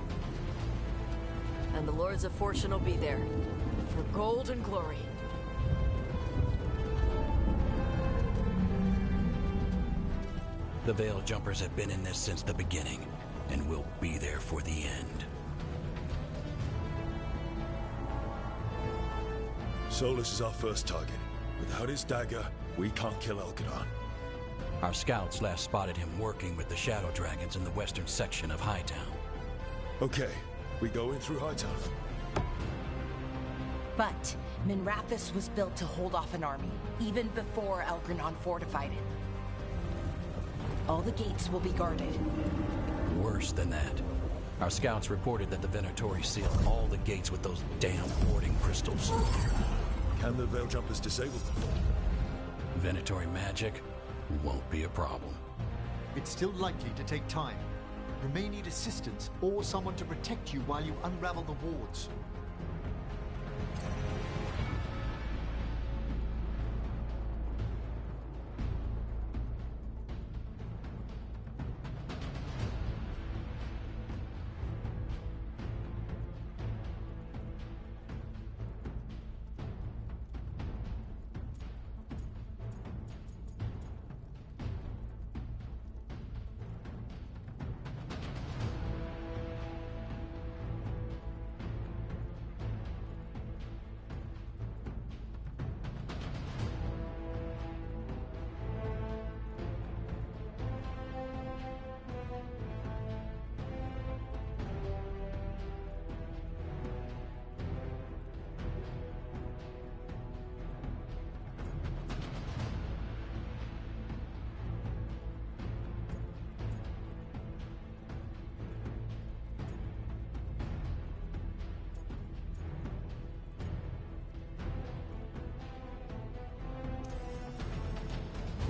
And the Lords of Fortune will be there. For gold and glory. The Veil Jumpers have been in this since the beginning, and will be there for the end. Solus is our first target. Without his dagger, We can't kill Elgadon. Our scouts last spotted him working with the Shadow Dragons in the western section of Hightown. Okay, we go in through Hightown. But Minrathous was built to hold off an army, even before Elgranon fortified it. All the gates will be guarded. Worse than that. Our scouts reported that the Venatori sealed all the gates with those damn warding crystals. Can the Veil Jumpers disable them? Venatori magic won't be a problem. It's still likely to take time. You may need assistance or someone to protect you while you unravel the wards.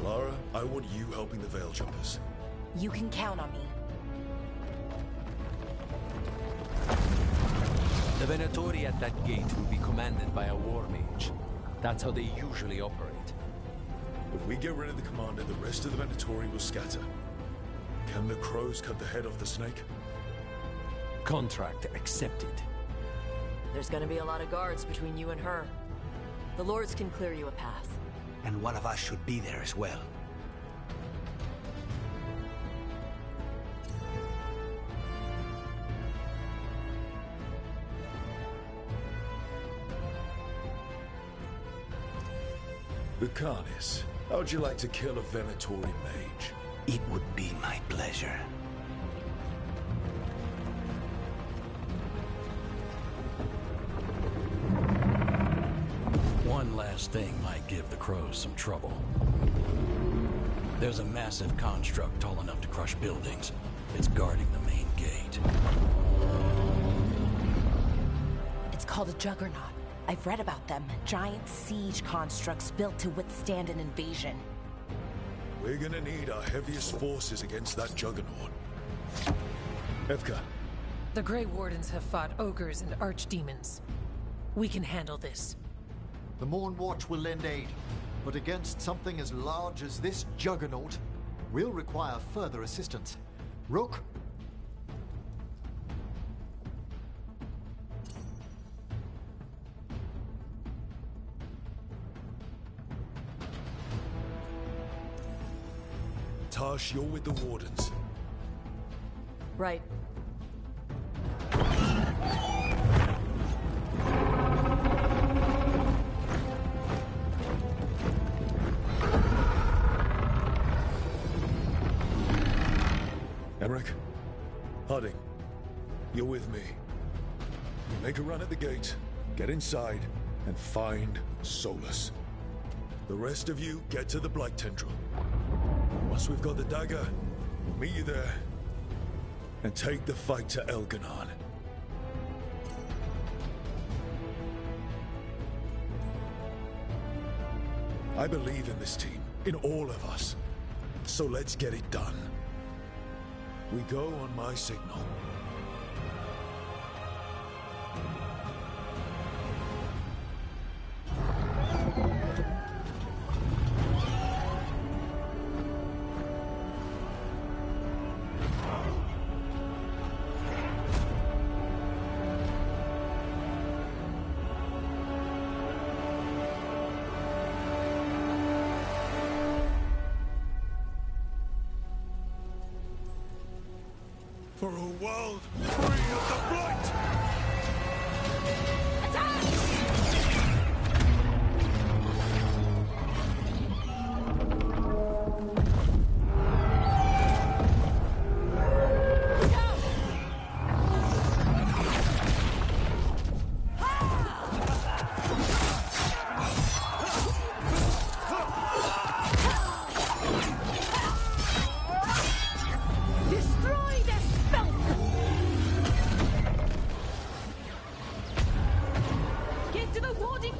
Lara, I want you helping the Veil Jumpers. You can count on me. The Venatori at that gate will be commanded by a war mage. That's how they usually operate. If we get rid of the commander, the rest of the Venatori will scatter. Can the crows cut the head off the snake? Contract accepted. There's gonna be a lot of guards between you and her. The Lords can clear you a path. And one of us should be there as well. Lucanus, how'd you like to kill a Venatori mage? It would be my pleasure. One last thing might give the crows some trouble. There's a massive construct tall enough to crush buildings. It's guarding the main gate. It's called a Juggernaut. I've read about them. Giant siege constructs built to withstand an invasion. We're gonna need our heaviest forces against that Juggernaut. Evka. The Grey Wardens have fought ogres and archdemons. We can handle this. The Morn Watch will lend aid, but against something as large as this Juggernaut, we'll require further assistance. Rook? Tash, you're with the Wardens. Right. Emmerich, Harding, you're with me. We make a run at the gate, get inside, and find Solus. The rest of you get to the Blight Tendril. Once we've got the dagger, we'll meet you there and take the fight to Elgadon. I believe in this team, in all of us. So let's get it done. We go on my signal. For a world free of the Blight!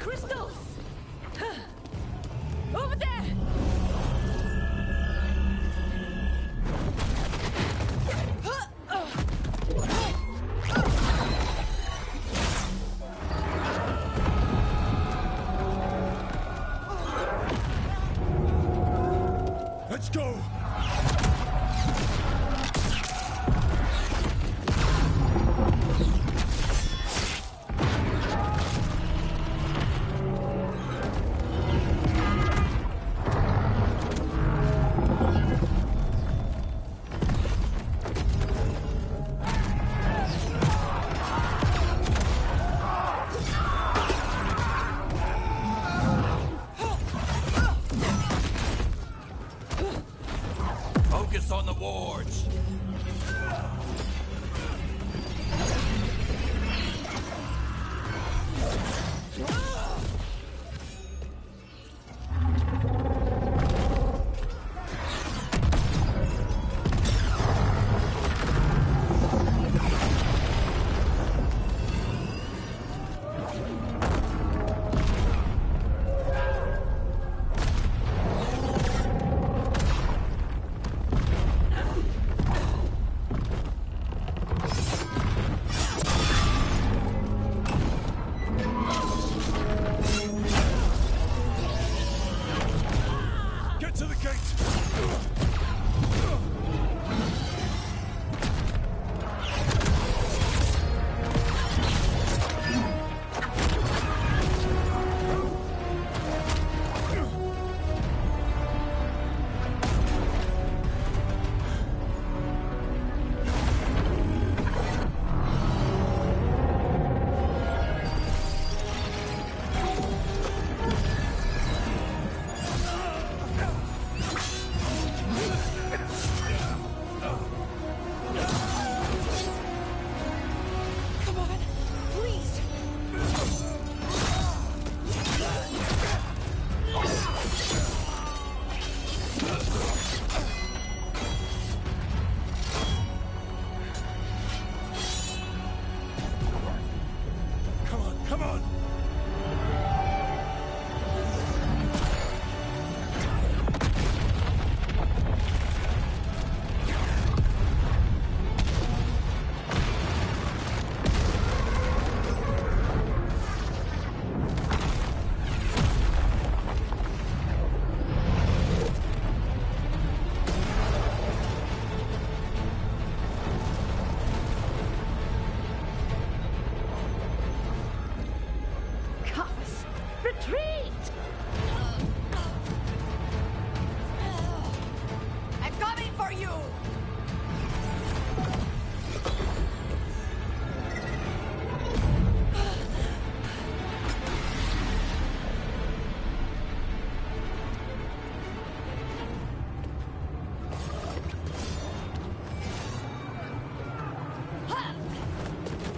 crystals! Over there! Let's go! Focus on the wards. Get to the gate! Come on, please! Come on, come on! Cops! Retreat! I'm coming for you!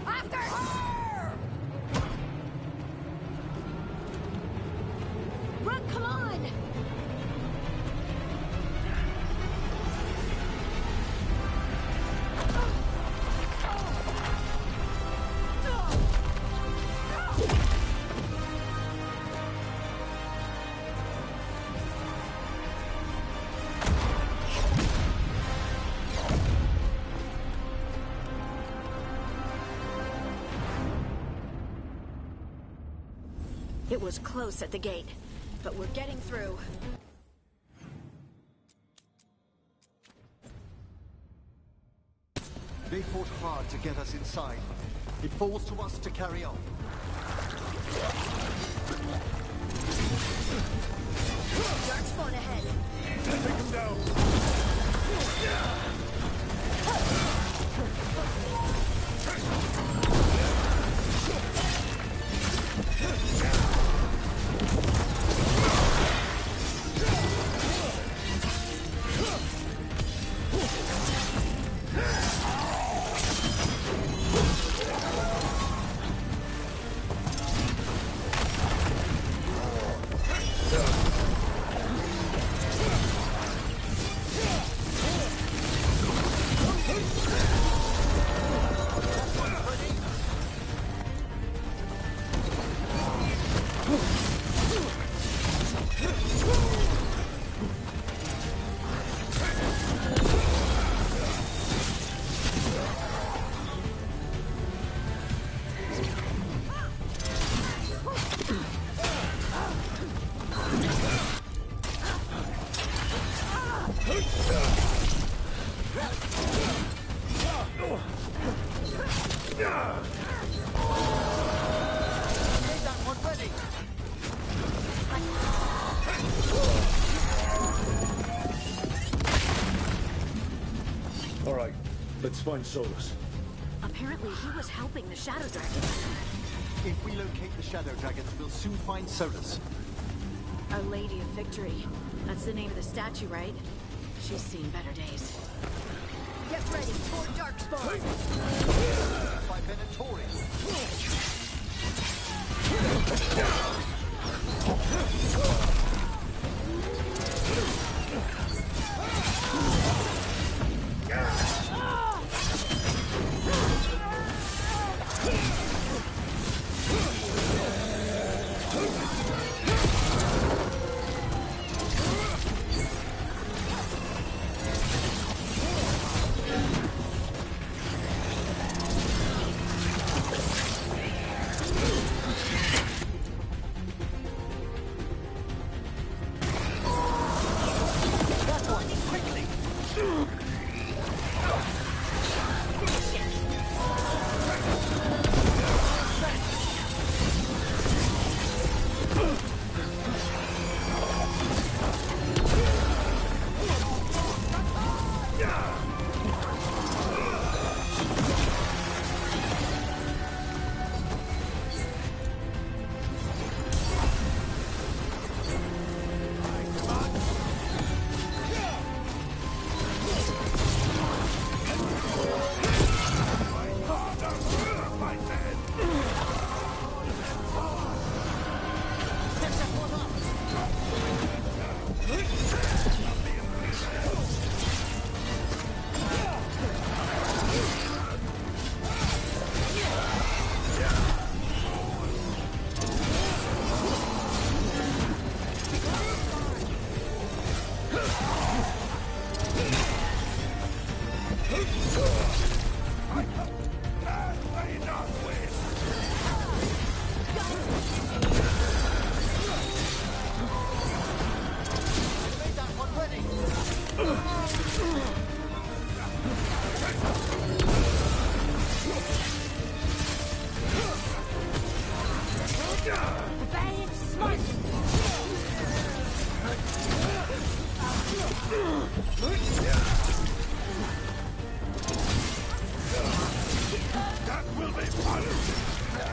After her! Run, come on! It was close at the gate, but we're getting through. They fought hard to get us inside. It falls to us to carry on. Darkspawn ahead. Take him down! Let's find Solus. Apparently he was helping the Shadow Dragon. If we locate the Shadow Dragons, we'll soon find Solus. Our Lady of Victory. That's the name of the statue, right? She's seen better days. Get ready for Darkspawn! By Venatorius.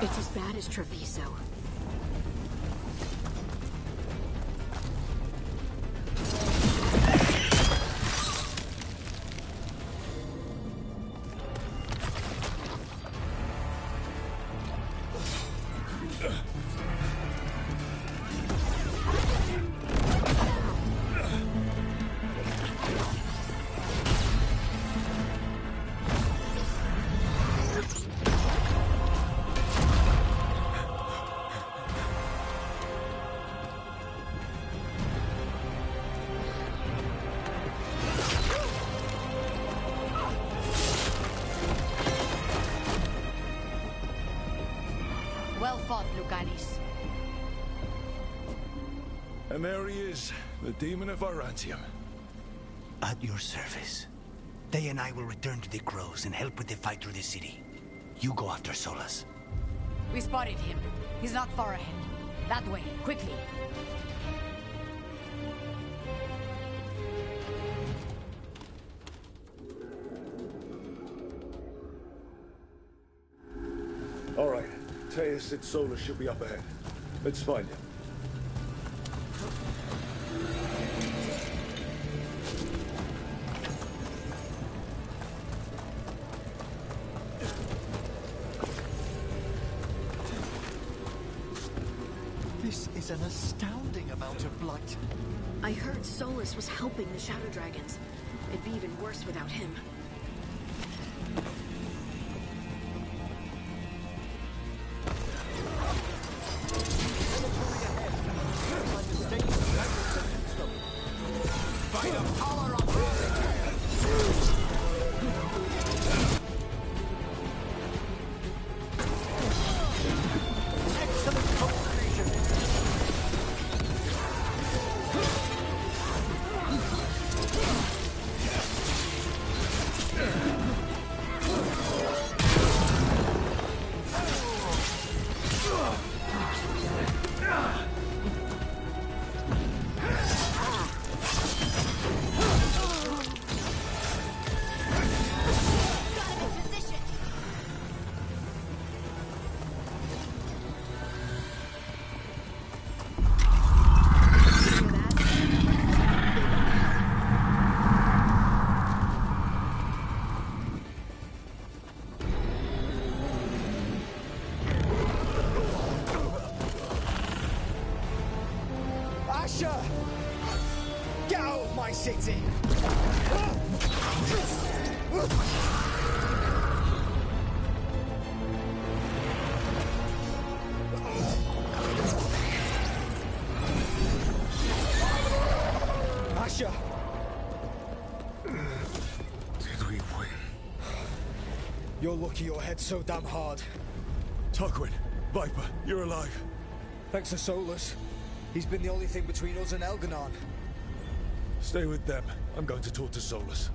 It's as bad as Treviso. Well fought, Lucanis. And there he is, the demon of Arantium. At your service. They and I will return to the Crows and help with the fight through the city. You go after Solus. We spotted him. He's not far ahead. That way, quickly. All right. Teia said Solus should be up ahead. Let's find him. This is an astounding amount of blight. I heard Solus was helping the Shadow Dragons. It'd be even worse without him. Asher! Get out of my city! Asher! Did we win? You're lucky your head's so damn hard. Tarquin, Viper, you're alive. Thanks to Solus. He's been the only thing between us and Elganon. Stay with them. I'm going to talk to Solus.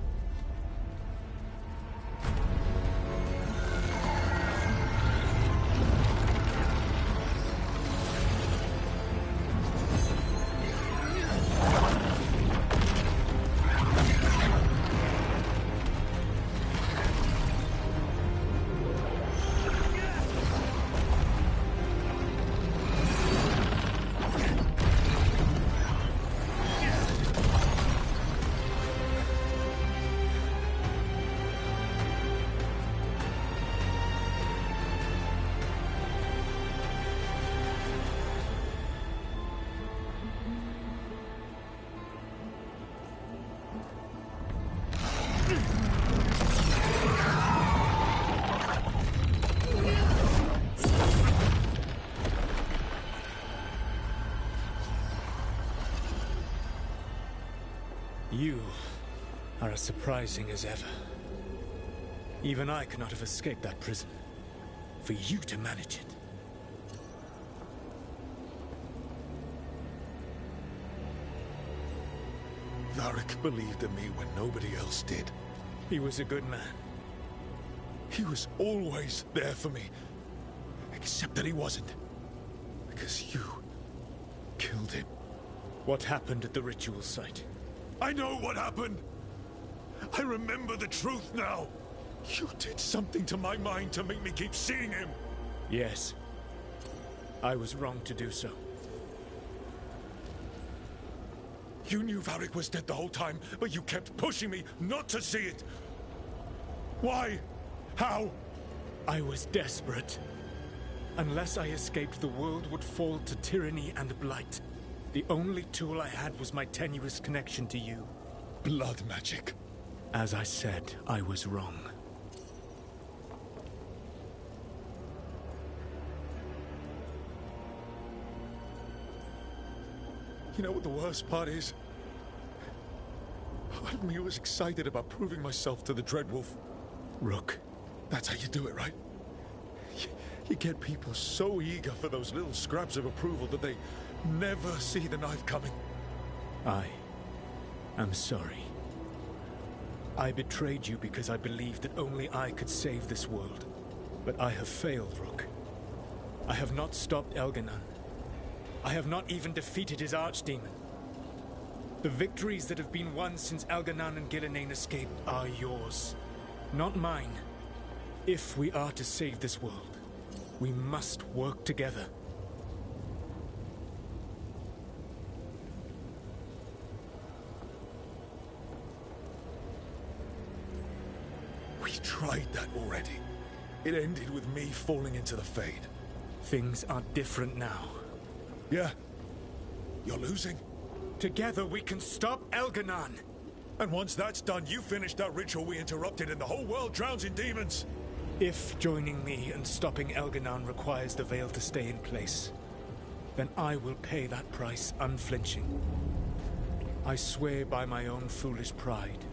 You are as surprising as ever. Even I could not have escaped that prison. For you to manage it. Varric believed in me when nobody else did. He was a good man. He was always there for me. Except that he wasn't. Because you killed him. What happened at the ritual site? I know what happened! I remember the truth now! You did something to my mind to make me keep seeing him! Yes. I was wrong to do so. You knew Varric was dead the whole time, but you kept pushing me not to see it! Why? How? I was desperate. Unless I escaped, the world would fall to tyranny and blight. The only tool I had was my tenuous connection to you. Blood magic. As I said, I was wrong. You know what the worst part is? Part of me was excited about proving myself to the Dreadwolf. Rook. That's how you do it, right? You get people so eager for those little scraps of approval that they never see the knife coming. I am sorry. I betrayed you because I believed that only I could save this world. But I have failed, Rook. I have not stopped Elganon. I have not even defeated his archdemon. The victories that have been won since Elganon and Gillenane escaped are yours, not mine. If we are to save this world, we must work together. We tried that already. It ended with me falling into the Fade. Things are different now. Yeah? You're losing? Together we can stop Elganon! And once that's done, you finish that ritual we interrupted and the whole world drowns in demons! If joining me and stopping Elganon requires the Veil to stay in place, then I will pay that price unflinching. I swear by my own foolish pride,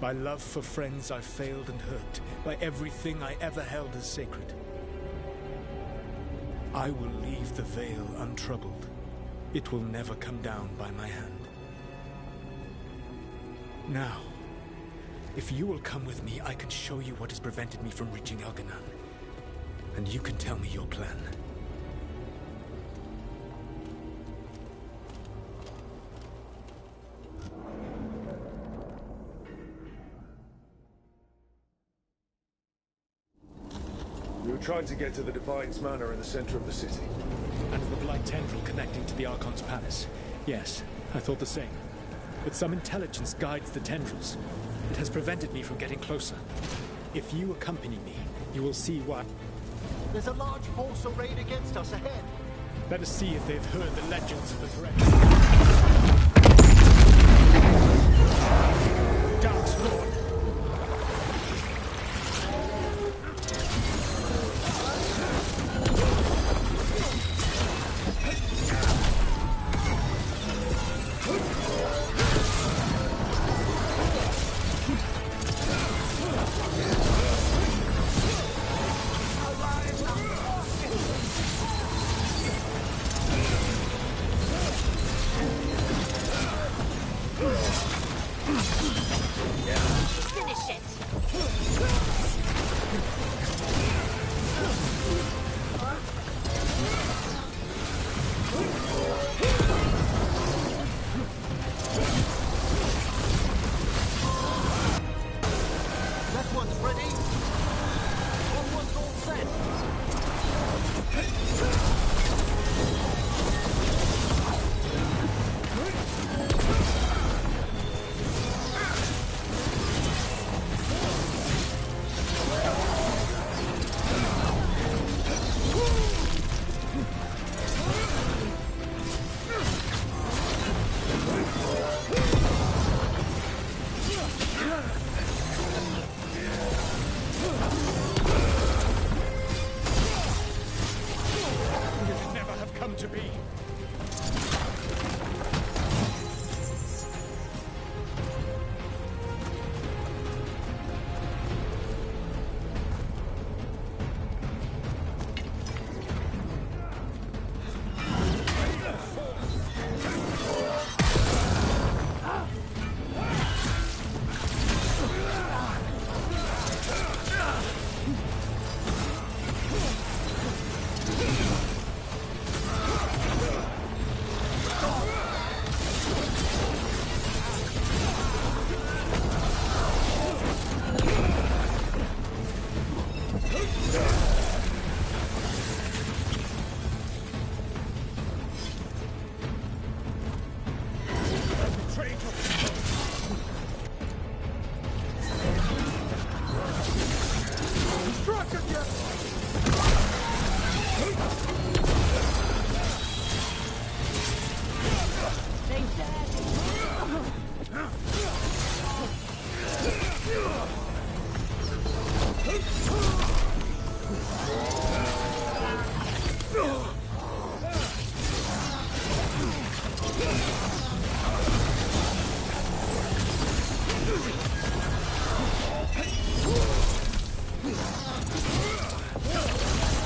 by love for friends I failed and hurt, by everything I ever held as sacred. I will leave the Veil untroubled. It will never come down by my hand. Now, if you will come with me, I can show you what has prevented me from reaching Elganon. And you can tell me your plan. We were trying to get to the Divine's Manor in the center of the city. And the Blight Tendril connecting to the Archon's Palace. Yes, I thought the same. But some intelligence guides the tendrils. It has prevented me from getting closer. If you accompany me, you will see why. There's a large force arrayed against us ahead. Let us see if they've heard the legends of the threat. Darkspawn. Finish it! That one's ready. That one's all set. It should never have come to be.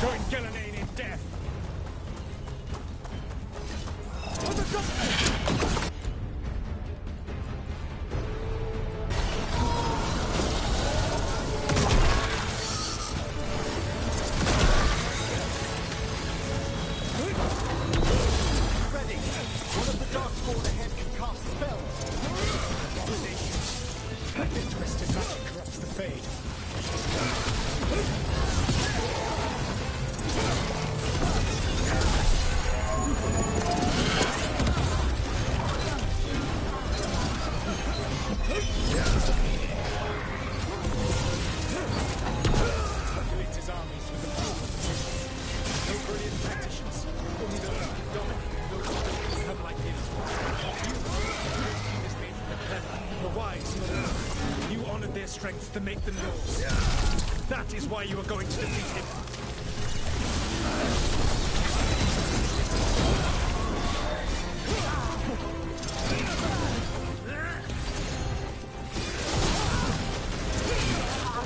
Join Gillenane in death. Ready. One of the Darkspawn ahead can cast spells. This twisted magic corrupts the fade. Populates his armies with the power of position. No brilliant tacticians, only those who can dominate, those who become like him. You is made for the clever, the wise, and the learned. You honored their strength to make them yours. That is why you are going to defeat him.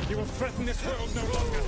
You will threaten this world no longer.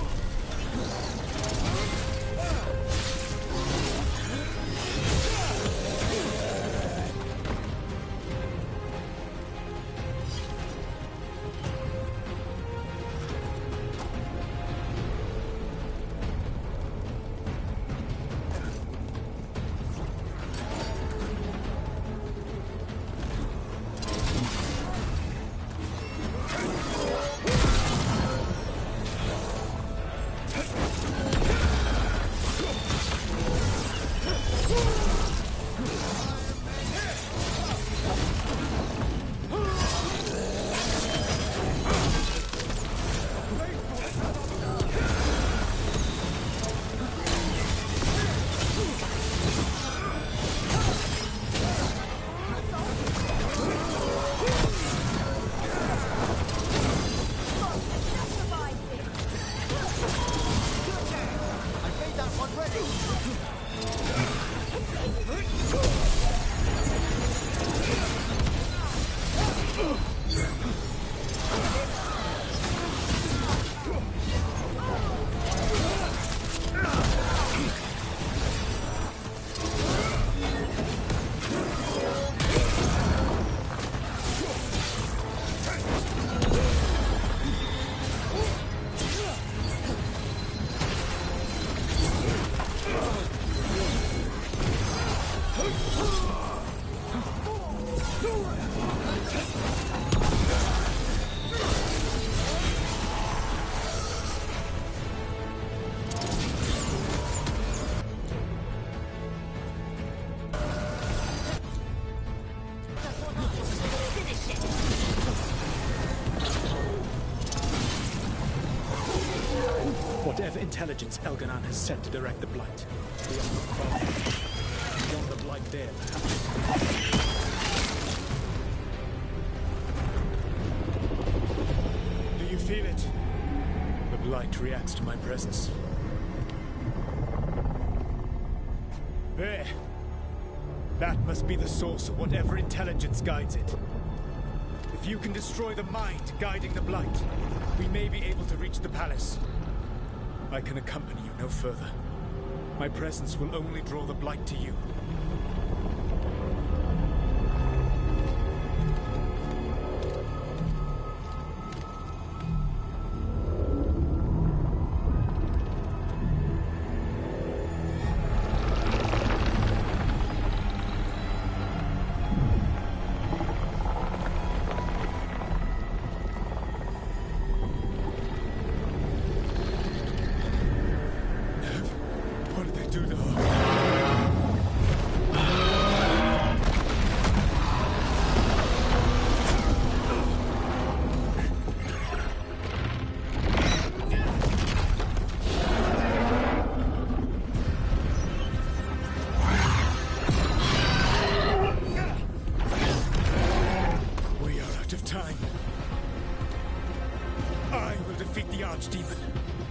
intelligence Elganon has sent to direct the Blight. Beyond the Crawler. Beyond the Blight there, perhaps. Do you feel it? The Blight reacts to my presence. There. That must be the source of whatever intelligence guides it. If you can destroy the mind guiding the Blight, we may be able to reach the palace. I can accompany you no further. My presence will only draw the Blight to you.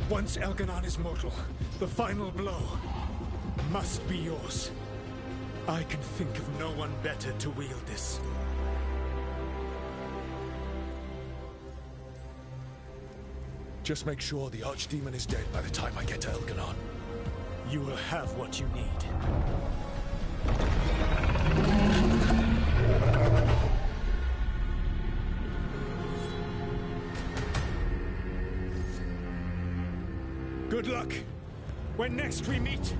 Once Elganon is mortal, the final blow must be yours. I can think of no one better to wield this. Just make sure the Archdemon is dead by the time I get to Elganon. You will have what you need. Good luck. When next we meet,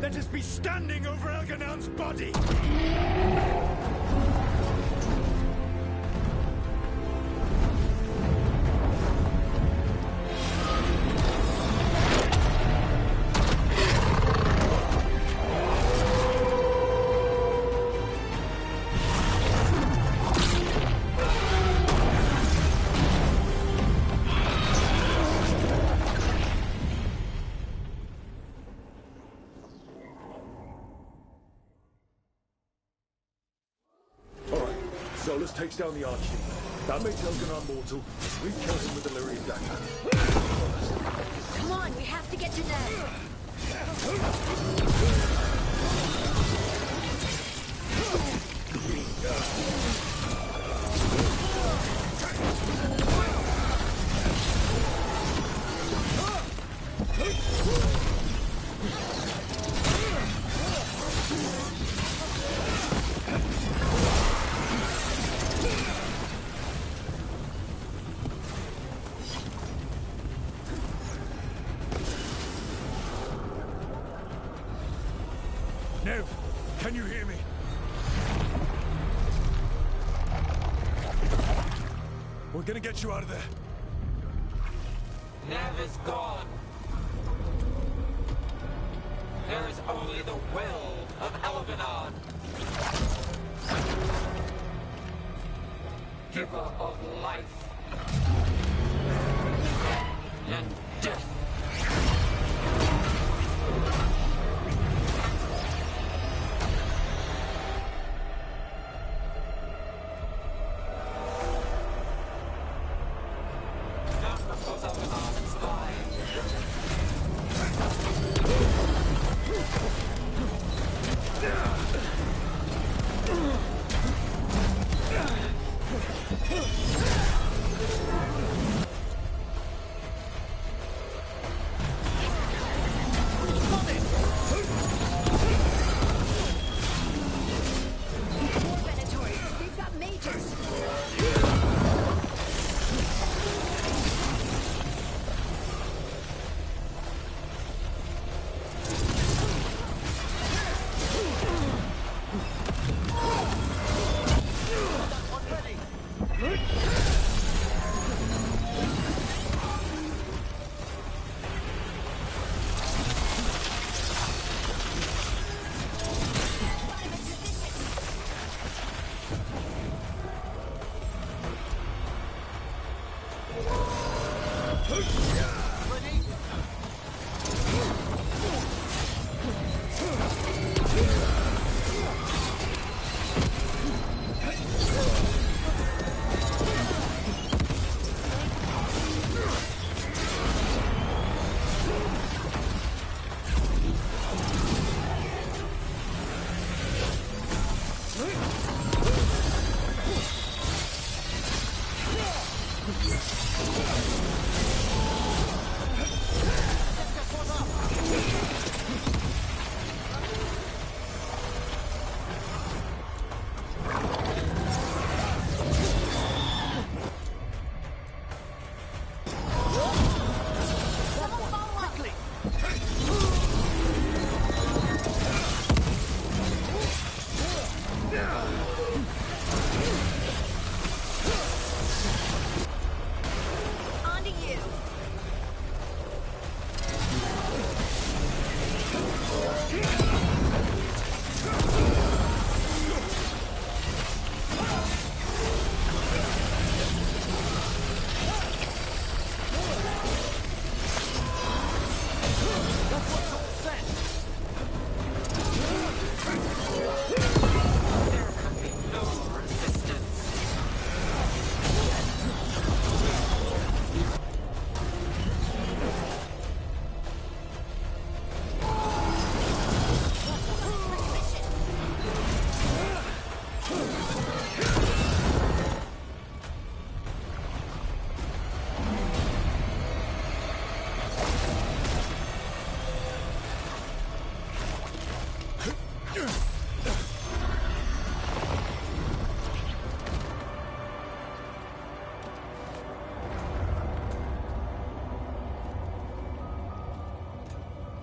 let us be standing over Elganon's body! Takes down the Archdemon. That makes Elganon mortal. We kill him with the Lyrian dagger. Come on, we have to get to Ned. Can you hear me? We're gonna get you out of there. Nev is gone. There is only the will of Elganon. Giver of life. And death.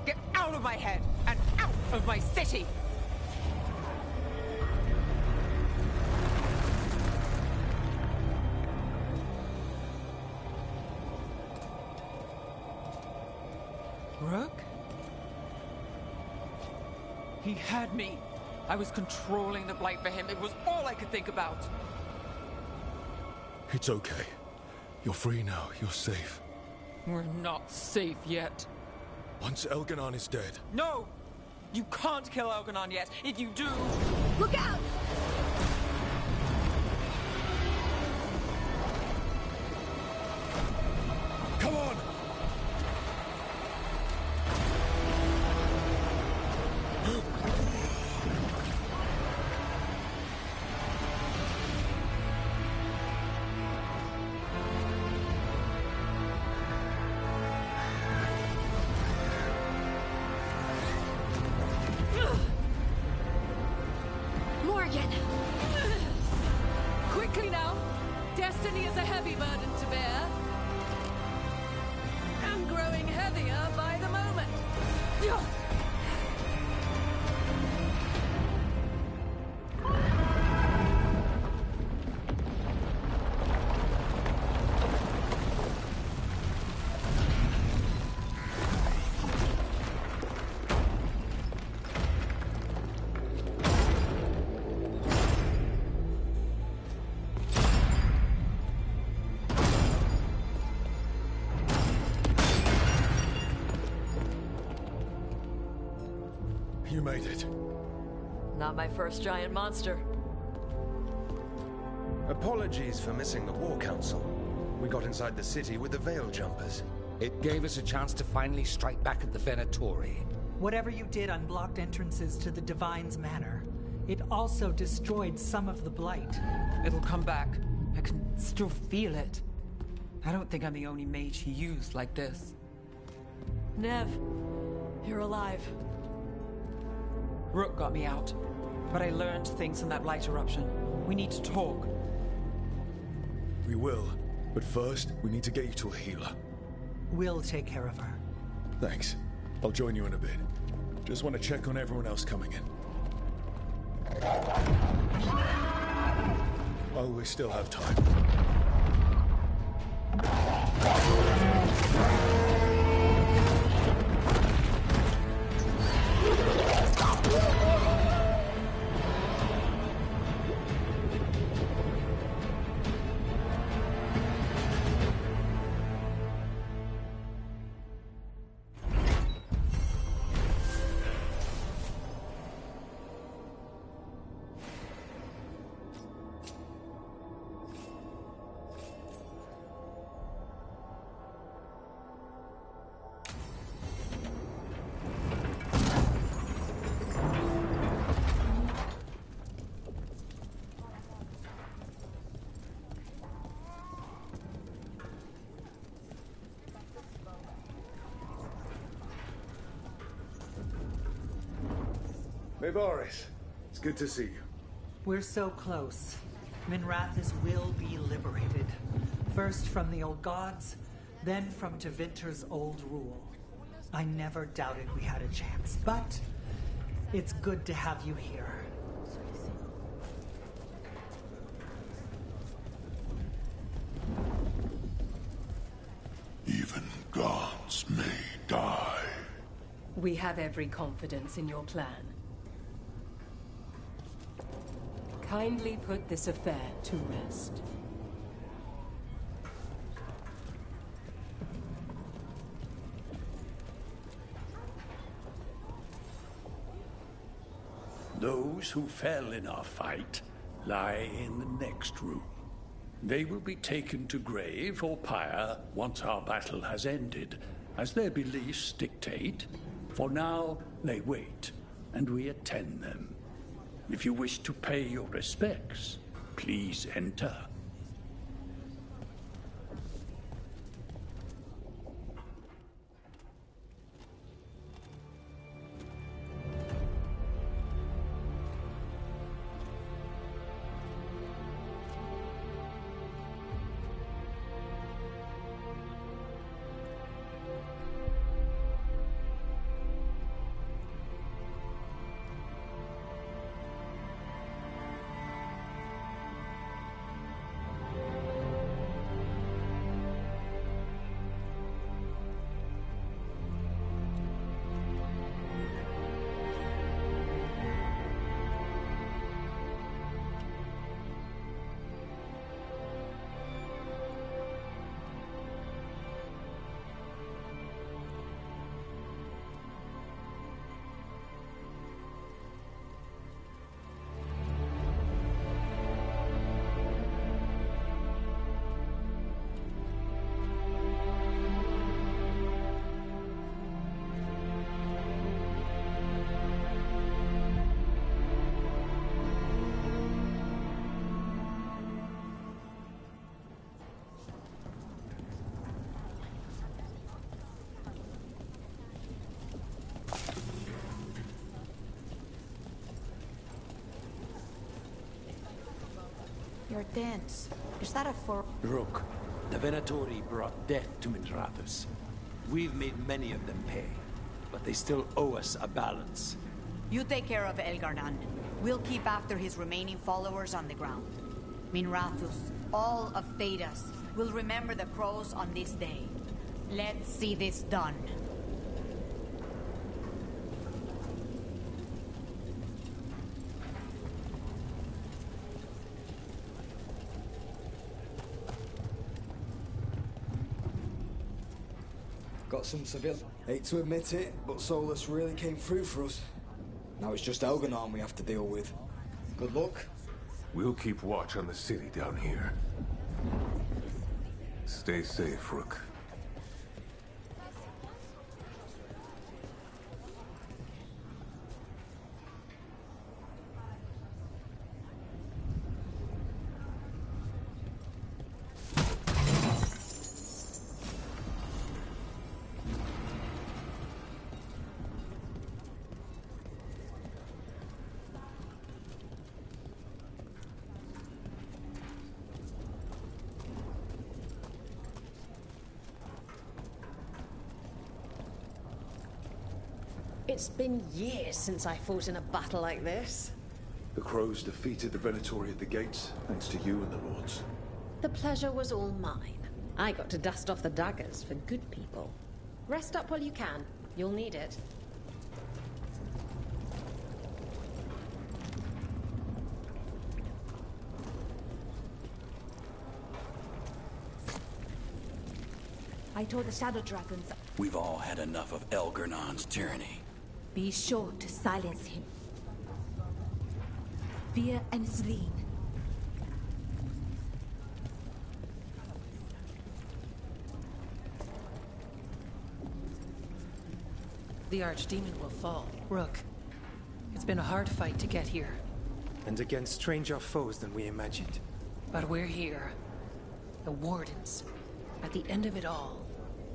Get out of my head and out of my city! Rook? He had me. I was controlling the Blight for him. It was all I could think about. It's okay. You're free now. You're safe. We're not safe yet. Once Elganon is dead... No! You can't kill Elganon yet. If you do... Look out! Come on! Morgan! Quickly now! Destiny is a heavy burden to bear. And growing heavier by the moment. You made it. Not my first giant monster. Apologies for missing the War Council. We got inside the city with the Veil Jumpers. It gave us a chance to finally strike back at the Venatori. Whatever you did unblocked entrances to the Divine's Manor. It also destroyed some of the Blight. It'll come back. I can still feel it. I don't think I'm the only mage he used like this. Nev, you're alive. Rook got me out, but I learned things from that Blight eruption. We need to talk. We will, but first, we need to get you to a healer. We'll take care of her. Thanks. I'll join you in a bit. Just want to check on everyone else coming in. While we still have time. Mevaris, it's good to see you. We're so close. Minrathis will be liberated. First from the old gods, then from Tevinter's old rule. I never doubted we had a chance, but it's good to have you here. Even gods may die. We have every confidence in your plan. Kindly put this affair to rest. Those who fell in our fight lie in the next room. They will be taken to grave or pyre once our battle has ended, as their beliefs dictate. For now, they wait, and we attend them. If you wish to pay your respects, please enter. You're dense. Is that a for... Rook, the Venatori brought death to Minrathus. We've made many of them pay, but they still owe us a balance. You take care of Elgar'nan. We'll keep after his remaining followers on the ground. Minrathus, all of Thedas, will remember the crows on this day. Let's see this done. Got some civil. Hate to admit it, but Solus really came through for us. Now it's just Elgar'nan we have to deal with. Good luck. We'll keep watch on the city down here. Stay safe, Rook. It's been years since I fought in a battle like this. The Crows defeated the Venatori at the gates, thanks to you and the Lords. The pleasure was all mine. I got to dust off the daggers for good people. Rest up while you can. You'll need it. I told the Shadow Dragons, We've all had enough of Elgar'nan's tyranny. be sure to silence him. Fear and Selene. The Archdemon will fall. Rook, it's been a hard fight to get here. And against stranger foes than we imagined. But we're here. The Wardens. At the end of it all.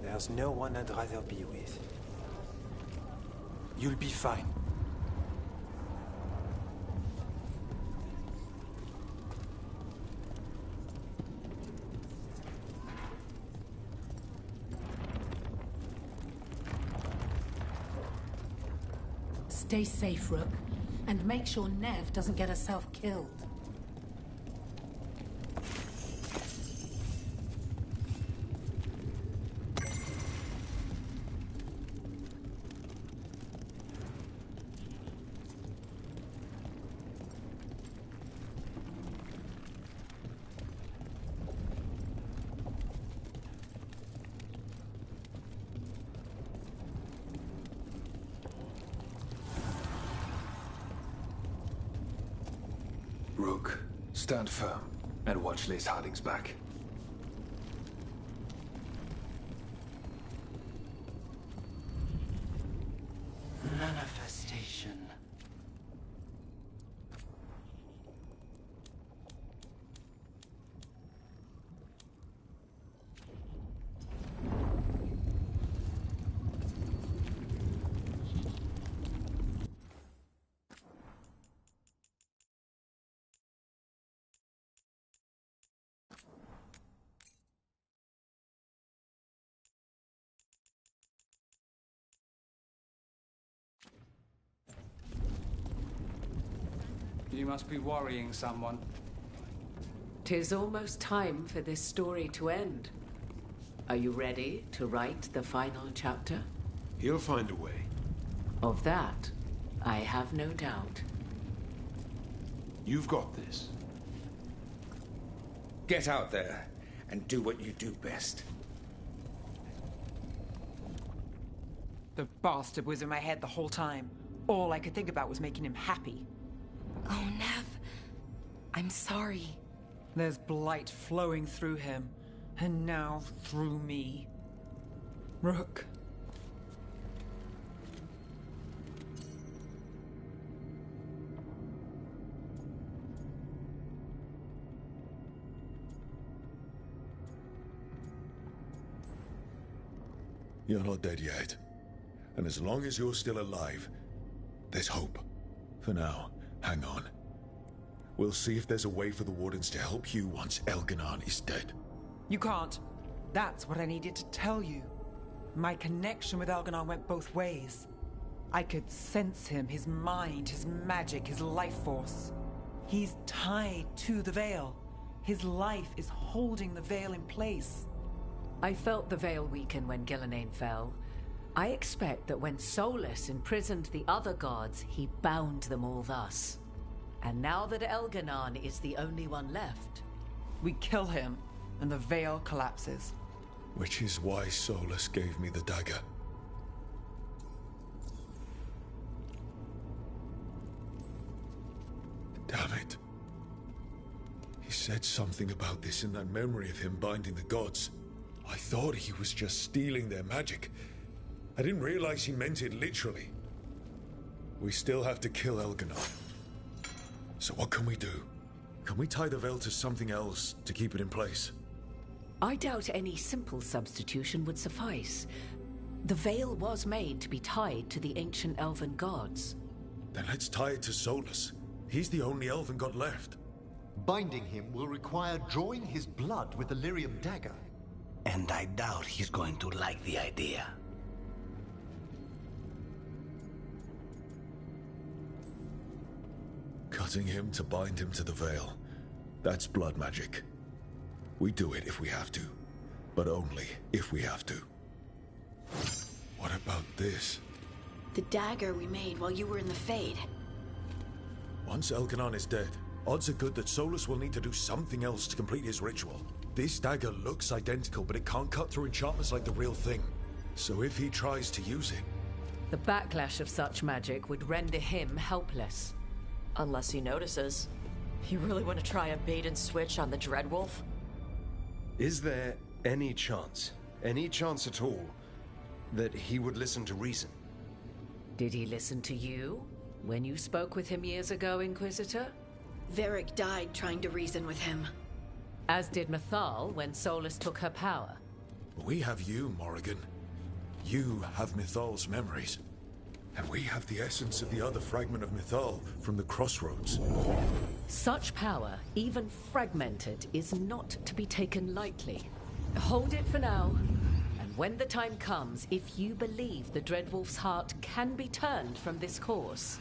There's no one I'd rather be with. You'll be fine. Stay safe, Rook. And make sure Nev doesn't get herself killed. Rook, stand firm and watch Lace Harding's back. Manifestation. You must be worrying someone. 'Tis almost time for this story to end. Are you ready to write the final chapter? He'll find a way. Of that, I have no doubt. You've got this. Get out there and do what you do best. The bastard was in my head the whole time. All I could think about was making him happy. Oh, Nev. I'm sorry. There's blight flowing through him, and now through me. Rook. You're not dead yet. And as long as you're still alive, there's hope. For now, hang on. We'll see if there's a way for the Wardens to help you once Elganon is dead. You can't. That's what I needed to tell you. My connection with Elganon went both ways. I could sense him, his mind, his magic, his life force. He's tied to the Veil. His life is holding the Veil in place. I felt the Veil weaken when Gillenane fell. I expect that when Solus imprisoned the other gods, he bound them all thus. And now that Elganon is the only one left... We kill him, and the Veil collapses. Which is why Solus gave me the dagger. Damn it. He said something about this in that memory of him binding the gods. I thought he was just stealing their magic. I didn't realize he meant it literally. We still have to kill Elganon. So what can we do? Can we tie the Veil to something else to keep it in place? I doubt any simple substitution would suffice. The Veil was made to be tied to the ancient elven gods. Then let's tie it to Solus. He's the only elven god left. Binding him will require drawing his blood with the lyrium dagger. And I doubt he's going to like the idea. Cutting him to bind him to the Veil. That's blood magic. We do it if we have to, but only if we have to. What about this? The dagger we made while you were in the Fade. Once Elganon is dead, odds are good that Solus will need to do something else to complete his ritual. This dagger looks identical, but it can't cut through enchantments like the real thing. So if he tries to use it... The backlash of such magic would render him helpless. Unless he notices. You really want to try a bait and switch on the Dreadwolf? Is there any chance at all, that he would listen to reason? Did he listen to you when you spoke with him years ago, Inquisitor? Varric died trying to reason with him. As did Mythal when Solus took her power. We have you, Morrigan. You have Mythal's memories. And we have the essence of the other fragment of Mythal from the Crossroads. Such power, even fragmented, is not to be taken lightly. Hold it for now. And when the time comes, if you believe the Dreadwolf's heart can be turned from this course,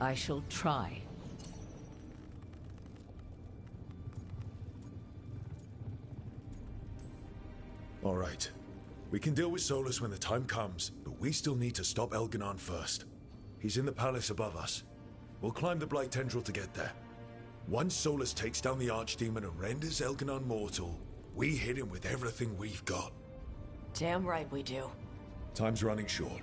I shall try. All right. We can deal with Solus when the time comes, but we still need to stop Elganon first. He's in the palace above us. We'll climb the Blight Tendril to get there. Once Solus takes down the Archdemon and renders Elganon mortal, we hit him with everything we've got. Damn right we do. Time's running short.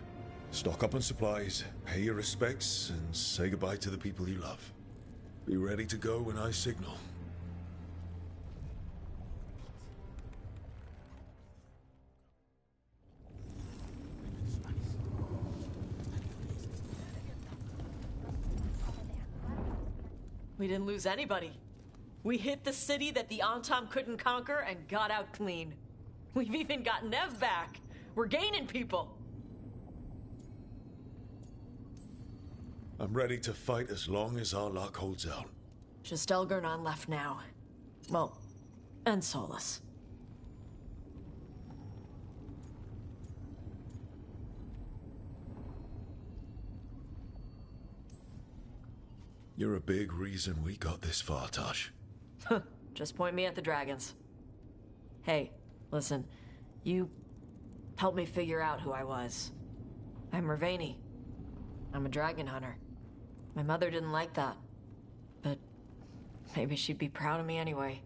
Stock up on supplies, pay your respects, and say goodbye to the people you love. Be ready to go when I signal. We didn't lose anybody. We hit the city that the Antam couldn't conquer and got out clean. We've even got Nev back. We're gaining people. I'm ready to fight as long as our luck holds out. Just Elgarnon left now. Well, and Solus. You're a big reason we got this far, Tosh. Just point me at the dragons. Hey, listen. You helped me figure out who I was. I'm Mervani. I'm a dragon hunter. My mother didn't like that. But maybe she'd be proud of me anyway.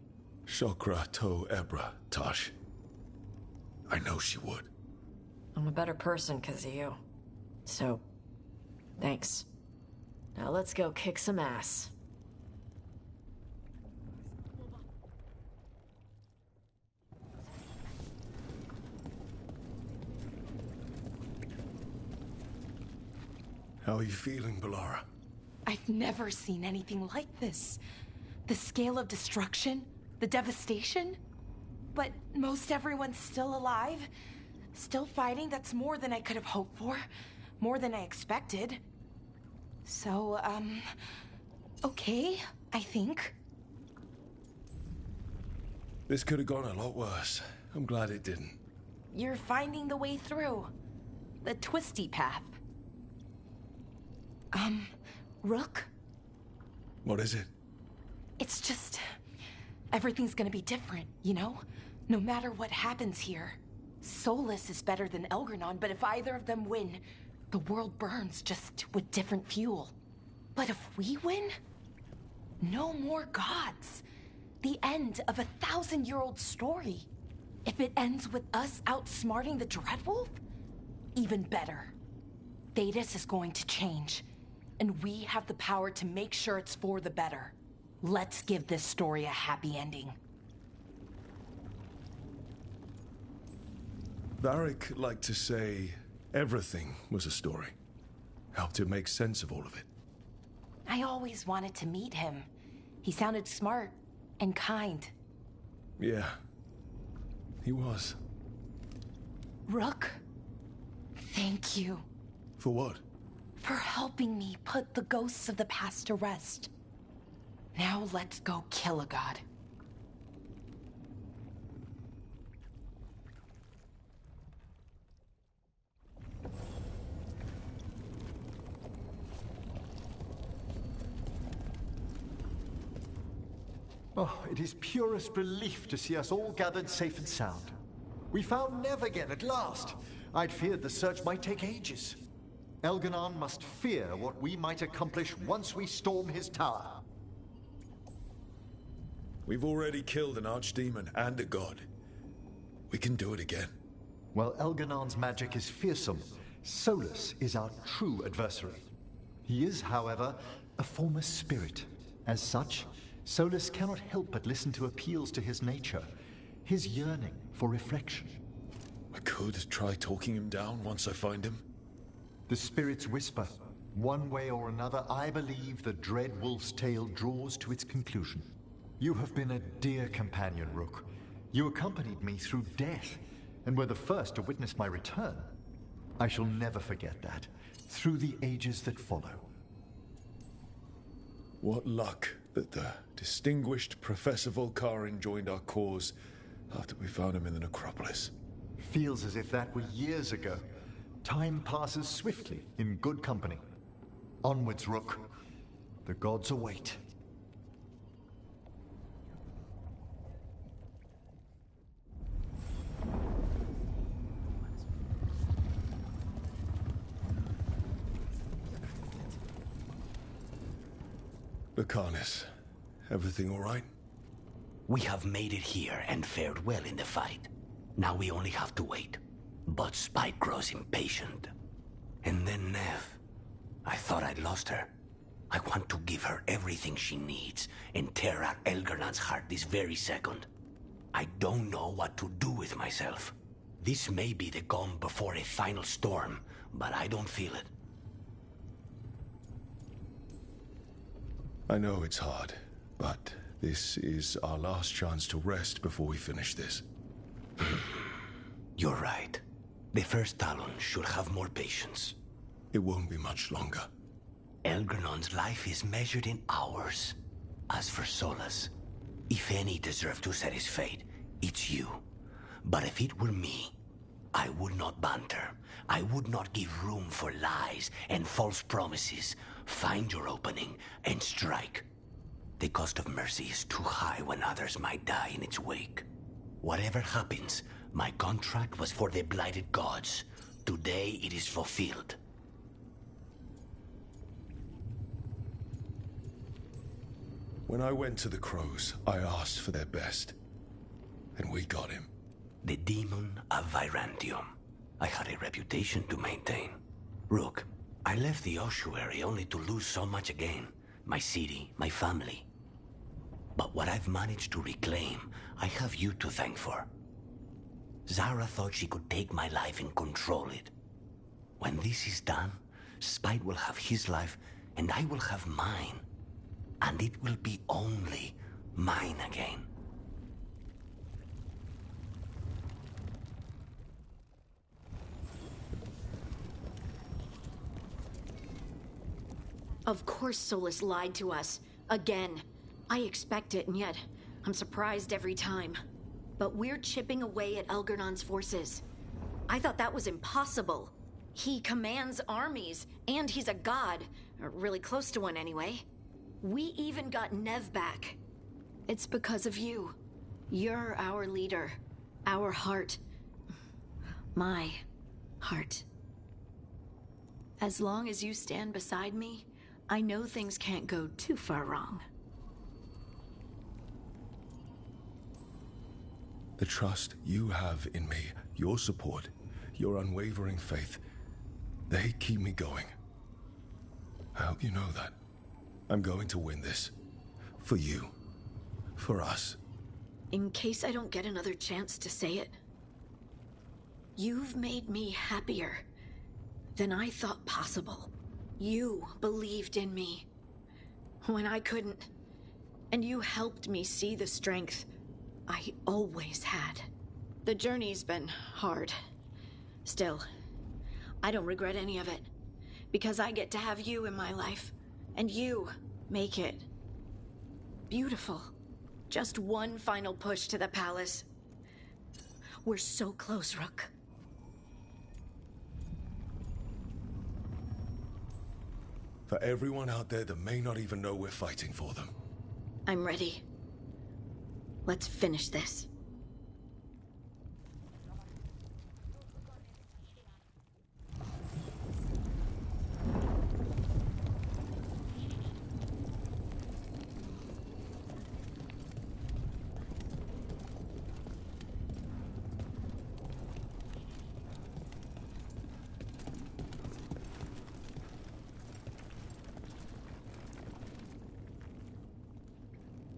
Shokra to Ebra, Tosh. I know she would. I'm a better person because of you. So, thanks. Now let's go kick some ass. How are you feeling, Bellara? I've never seen anything like this. The scale of destruction, the devastation. But most everyone's still alive. Still fighting. That's more than I could have hoped for. More than I expected. So, okay. I think. This could have gone a lot worse. I'm glad it didn't. You're finding the way through. The twisty path. Rook? What is it? It's just... everything's gonna be different, you know? No matter what happens here. Solus is better than Elgranon, but if either of them win, the world burns, just with different fuel. But if we win, no more gods. The end of a 1,000-year-old story. If it ends with us outsmarting the Dreadwolf, even better. Thedas is going to change, and we have the power to make sure it's for the better. Let's give this story a happy ending. Varric liked to say everything was a story. Helped him make sense of all of it. I always wanted to meet him. He sounded smart and kind. Yeah, he was. Rook, thank you. For what? For helping me put the ghosts of the past to rest. Now let's go kill a god. Oh, it is purest relief to see us all gathered safe and sound. We found Nev again at last. I'd feared the search might take ages. Elganon must fear what we might accomplish once we storm his tower. We've already killed an archdemon and a god. We can do it again. While Elganon's magic is fearsome, Solus is our true adversary. He is, however, a former spirit. As such, Solus cannot help but listen to appeals to his nature, his yearning for reflection. I could try talking him down once I find him. The spirits whisper. One way or another, I believe the dread wolf's tale draws to its conclusion. You have been a dear companion, Rook. You accompanied me through death, and were the first to witness my return. I shall never forget that, through the ages that follow. What luck that the distinguished Professor Volcarin joined our cause after we found him in the necropolis. Feels as if that were years ago. Time passes swiftly in good company. Onwards, Rook. The gods await. Lucanus, everything all right? We have made it here and fared well in the fight. Now we only have to wait. But Spite grows impatient. And then Nev. I thought I'd lost her. I want to give her everything she needs and tear out Elgernon's heart this very second. I don't know what to do with myself. This may be the calm before a final storm, but I don't feel it. I know it's hard, but this is our last chance to rest before we finish this. You're right. The first Talon should have more patience. It won't be much longer. Elgernon's life is measured in hours. As for Solus, if any deserve to set his fate, it's you. But if it were me, I would not banter. I would not give room for lies and false promises. Find your opening and strike. The cost of mercy is too high when others might die in its wake. Whatever happens, my contract was for the blighted gods. Today it is fulfilled. When I went to the Crows, I asked for their best. And we got him. The demon of Virantium. I had a reputation to maintain. Rook, I left the ossuary only to lose so much again. My city, my family. But what I've managed to reclaim, I have you to thank for. Zara thought she could take my life and control it. When this is done, Spite will have his life, and I will have mine. And it will be only mine again. Of course Solus lied to us. Again. I expect it, and yet I'm surprised every time. But we're chipping away at Elgernon's forces. I thought that was impossible. He commands armies, and he's a god. Or really close to one, anyway. We even got Nev back. It's because of you. You're our leader. Our heart. My heart. As long as you stand beside me, I know things can't go too far wrong. The trust you have in me, your support, your unwavering faith, they keep me going. I hope you know that. I'm going to win this. For you. For us. In case I don't get another chance to say it, you've made me happier than I thought possible. You believed in me when I couldn't, and you helped me see the strength I always had. The journey's been hard. Still, I don't regret any of it, because I get to have you in my life, and you make it beautiful. Just one final push to the palace. We're so close, Rook. For everyone out there that may not even know we're fighting for them. I'm ready. Let's finish this.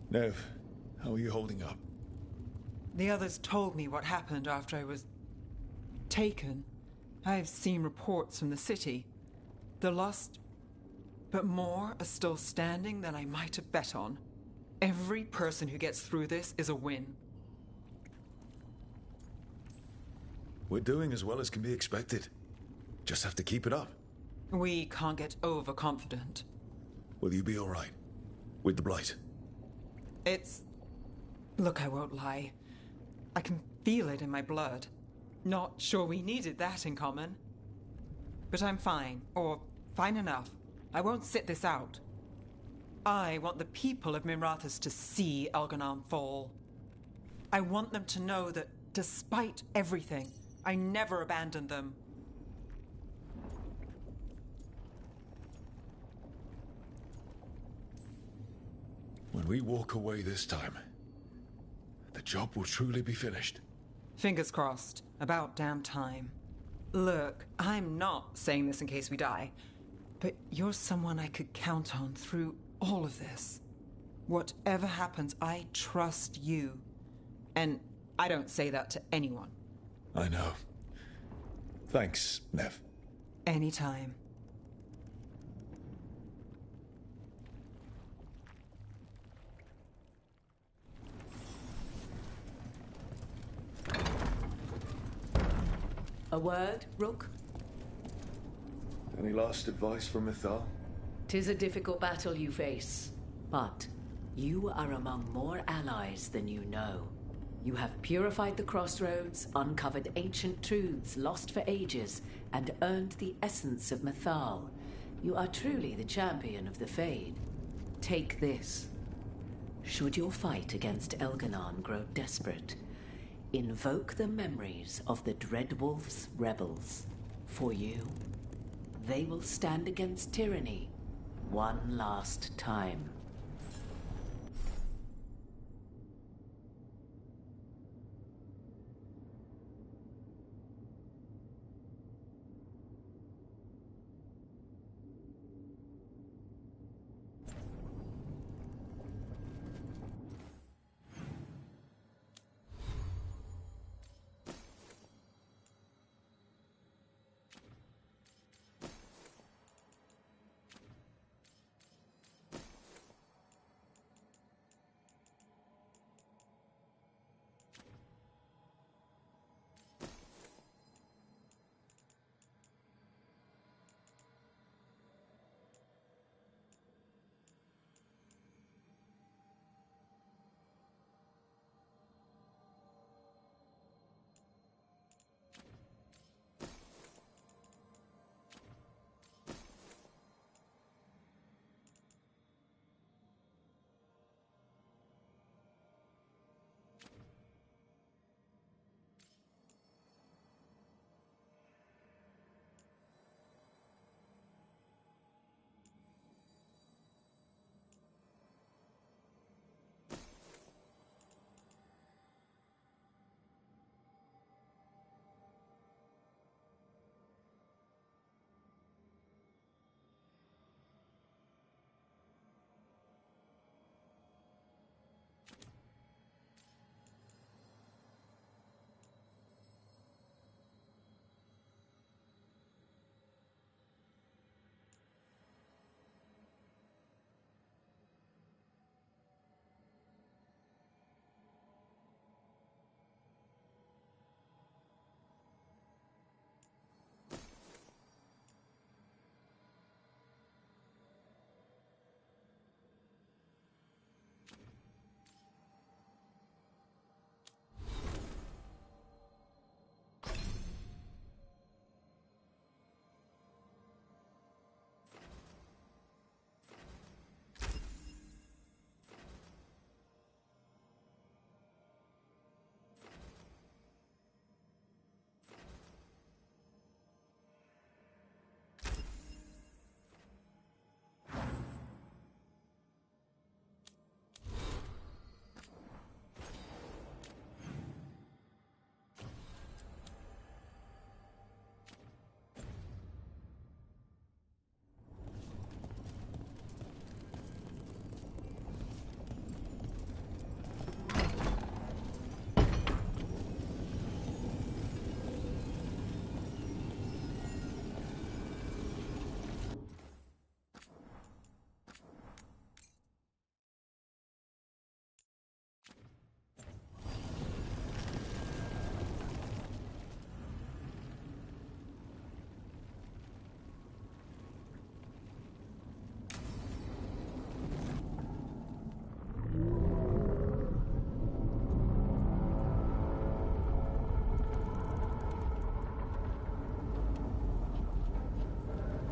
Nev, how are you holding up? The others told me what happened after I was taken. I've seen reports from the city. They're lost, but more are still standing than I might have bet on. Every person who gets through this is a win. We're doing as well as can be expected. Just have to keep it up. We can't get overconfident. Will you be all right? With the Blight? Look, I won't lie. I can feel it in my blood. Not sure we needed that in common. But I'm fine, or fine enough. I won't sit this out. I want the people of Minrathous to see Elganon fall. I want them to know that despite everything, I never abandoned them. When we walk away this time, the job will truly be finished. Fingers crossed. About damn time. Look, I'm not saying this in case we die, but you're someone I could count on through all of this. Whatever happens, I trust you. And I don't say that to anyone. I know. Thanks, Nev. Anytime. A word, Rook? Any last advice from Mythal? 'Tis a difficult battle you face, but you are among more allies than you know. You have purified the crossroads, uncovered ancient truths lost for ages, and earned the essence of Mythal. You are truly the champion of the Fade. Take this. Should your fight against Elganon grow desperate, invoke the memories of the Dreadwolf's rebels. For you, they will stand against tyranny one last time.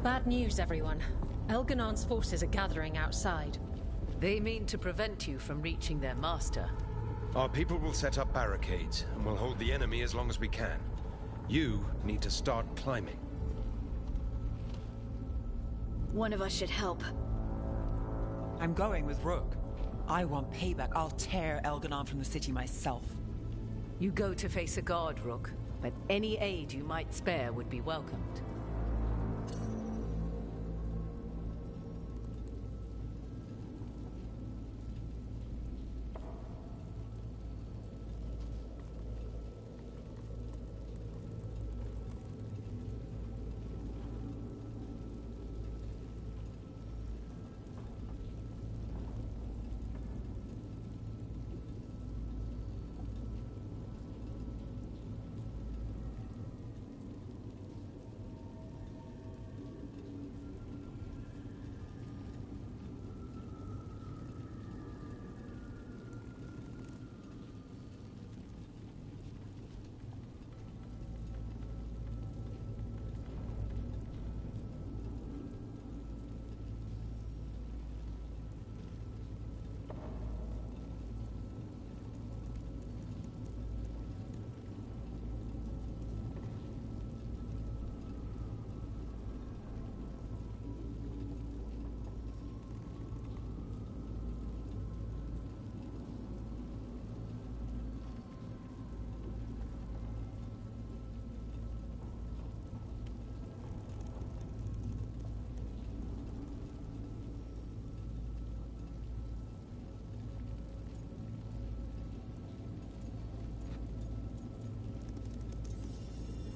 Bad news, everyone. Elganon's forces are gathering outside. They mean to prevent you from reaching their master. Our people will set up barricades, and we'll hold the enemy as long as we can. You need to start climbing. One of us should help. I'm going with Rook. I want payback. I'll tear Elganon from the city myself. You go to face a guard, Rook, but any aid you might spare would be welcomed.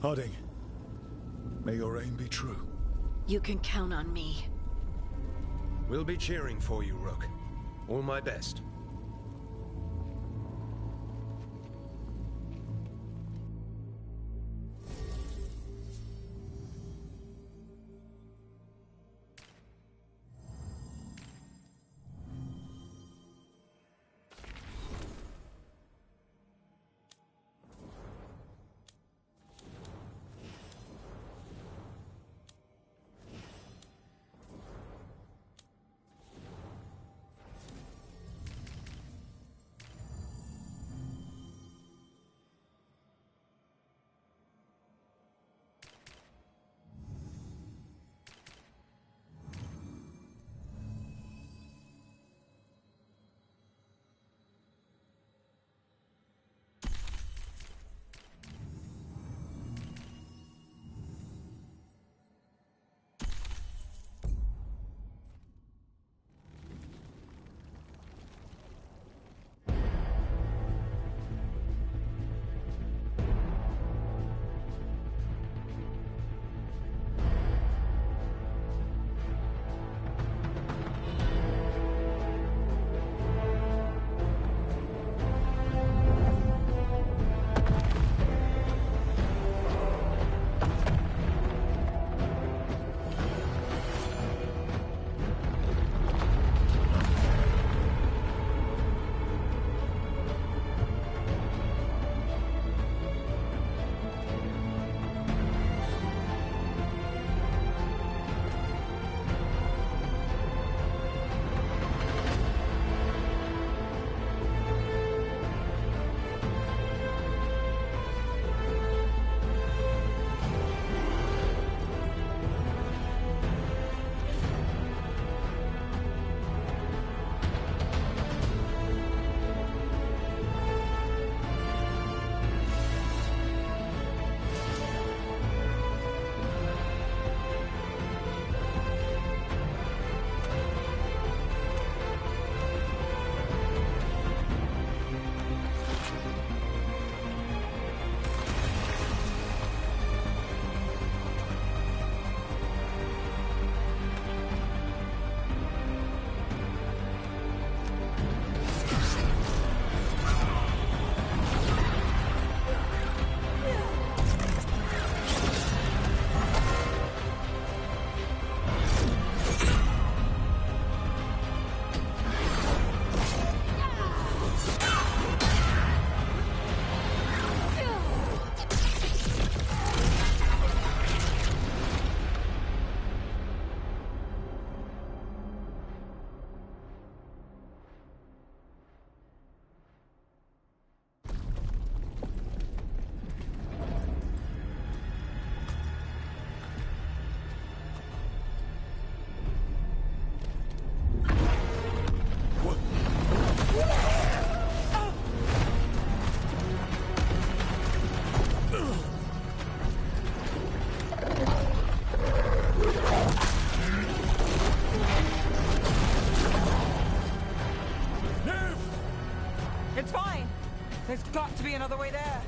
Harding, may your aim be true. You can count on me. We'll be cheering for you, Rook. All my best. There's got to be another way there.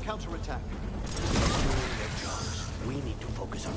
Counterattack. We need to focus on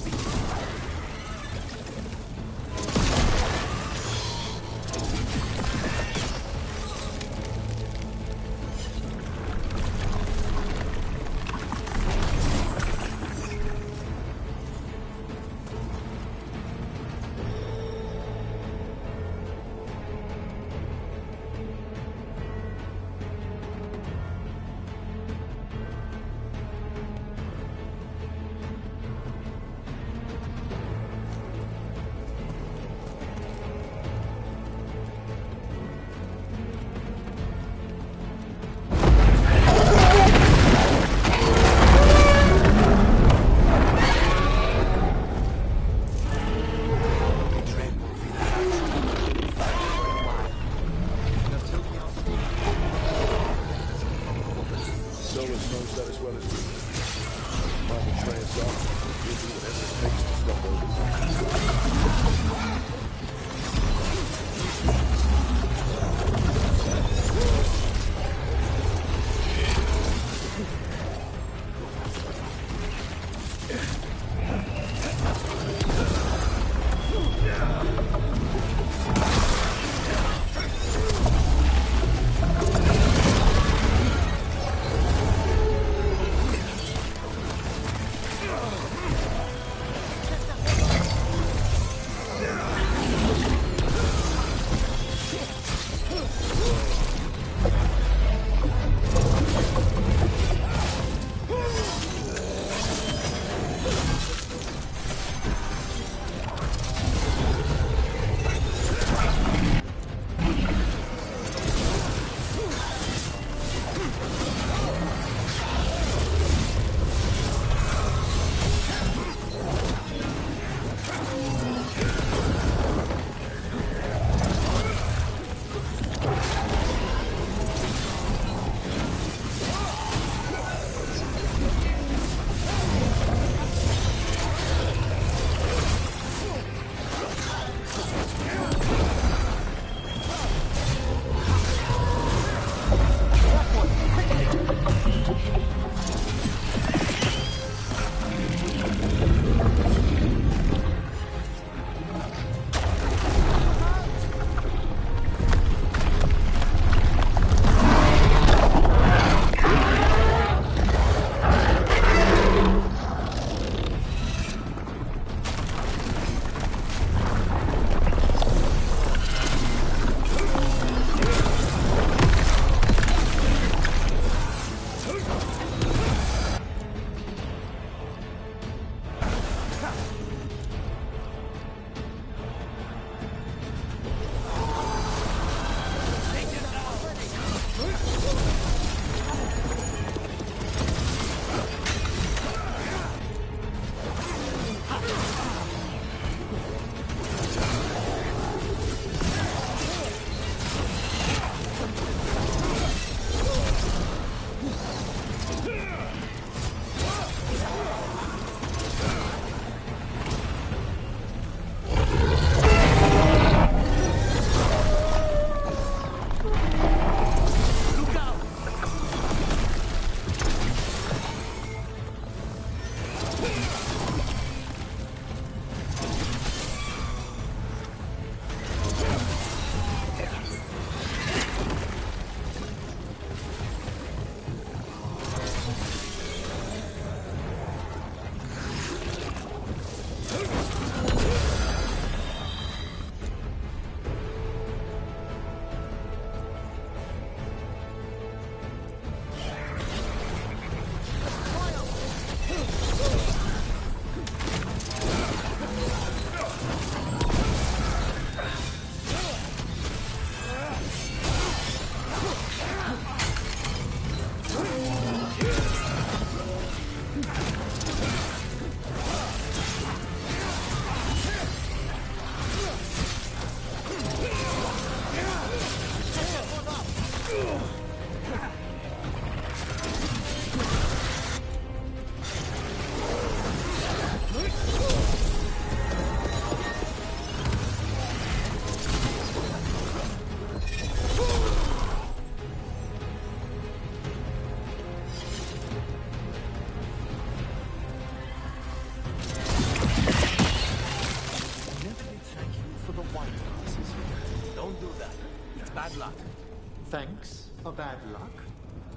thanks or bad luck?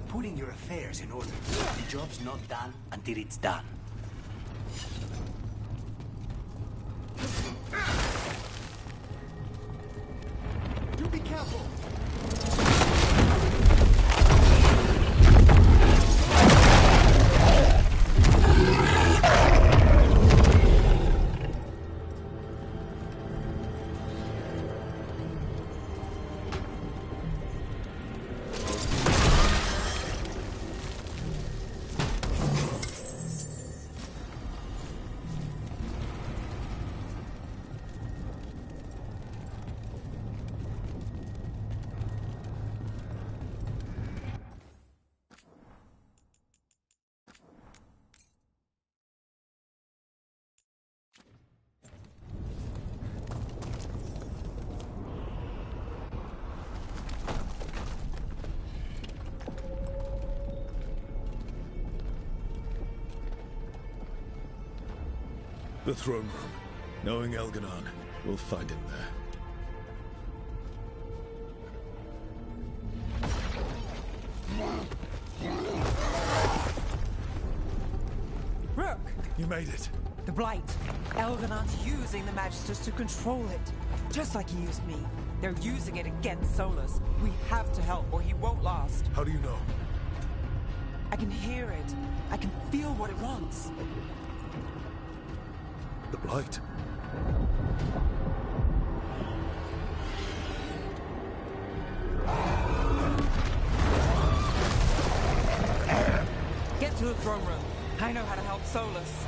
Putting your affairs in order. The job's not done until it's done. Do be careful! The throne room. Knowing Elganon, we'll find him there. Rook! You made it. The Blight. Elganon's using the Magisters to control it. Just like he used me. They're using it against Solus. We have to help or he won't last. How do you know? I can hear it. I can feel what it wants. The Blight. Get to the throne room. I know how to help Solus.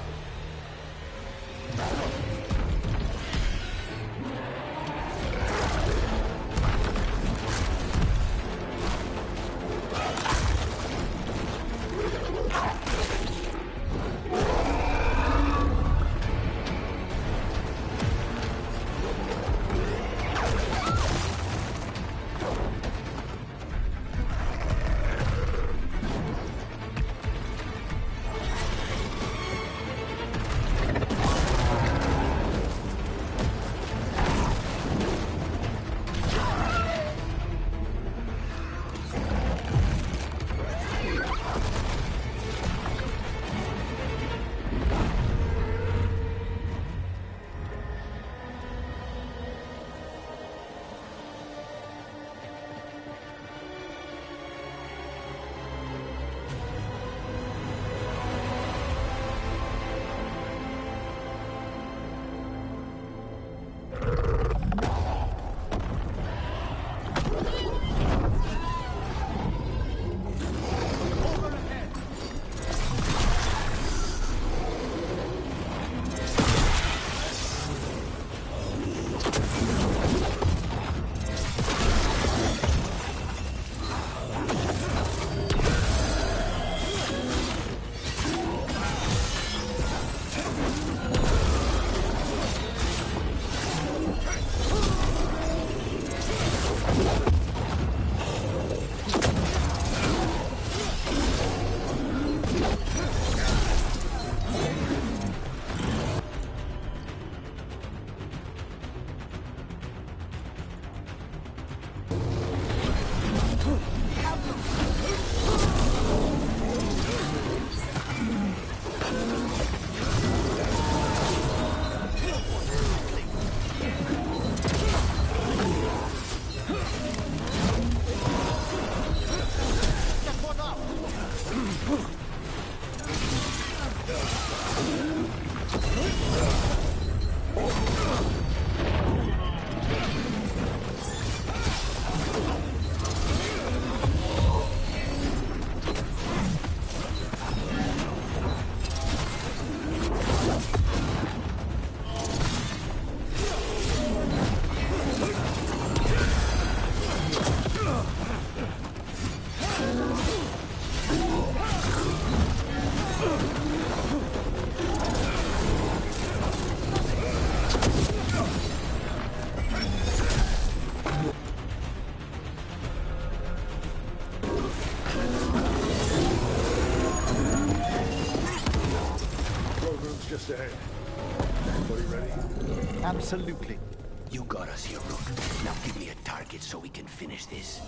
Just ahead. Everybody ready? Absolutely. You got us here, Rook. Now give me a target so we can finish this.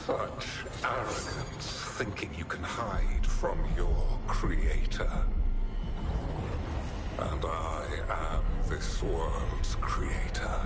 Such arrogance, thinking you can hide from your creator. And I am this world's creator.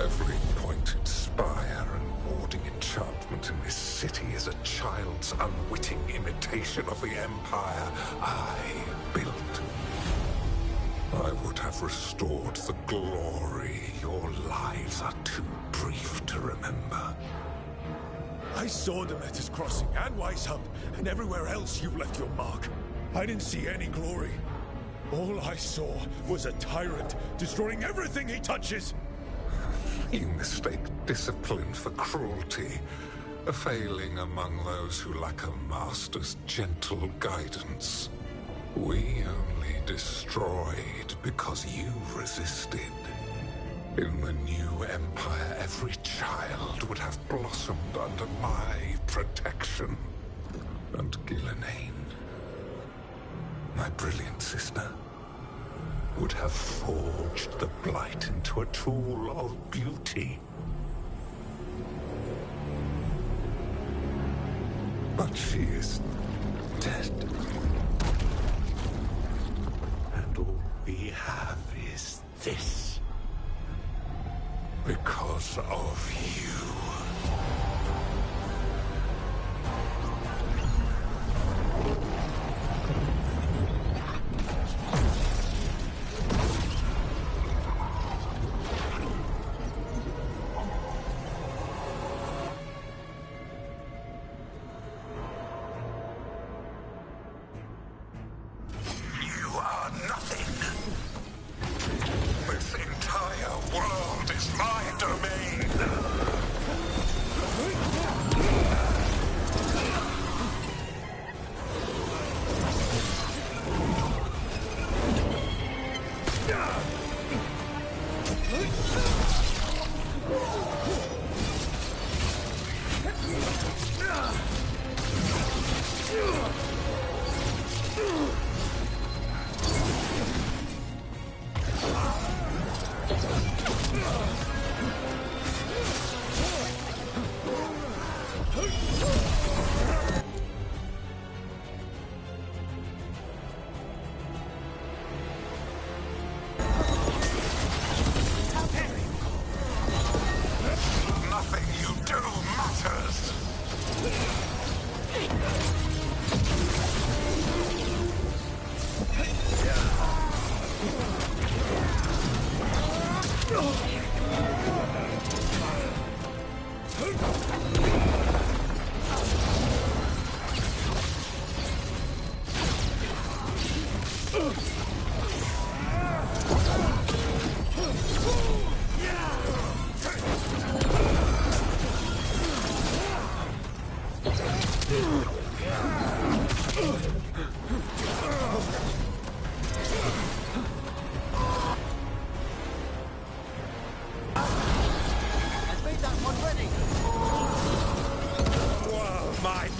Every pointed spire and warding enchantment in this city is a child's unwitting imitation of the empire I built. I would have restored the glory. Your lives are too brief to remember. I saw Demeter's Crossing and Weishaupt, and everywhere else you've left your mark. I didn't see any glory. All I saw was a tyrant destroying everything he touches. You mistake discipline for cruelty, a failing among those who lack a master's gentle guidance. We only destroyed because you resisted. In the new empire, every child would have blossomed under my protection. And Gillenane, my brilliant sister, would have forged the Blight into a tool of beauty. But she is dead. And all we have is this. Because of you.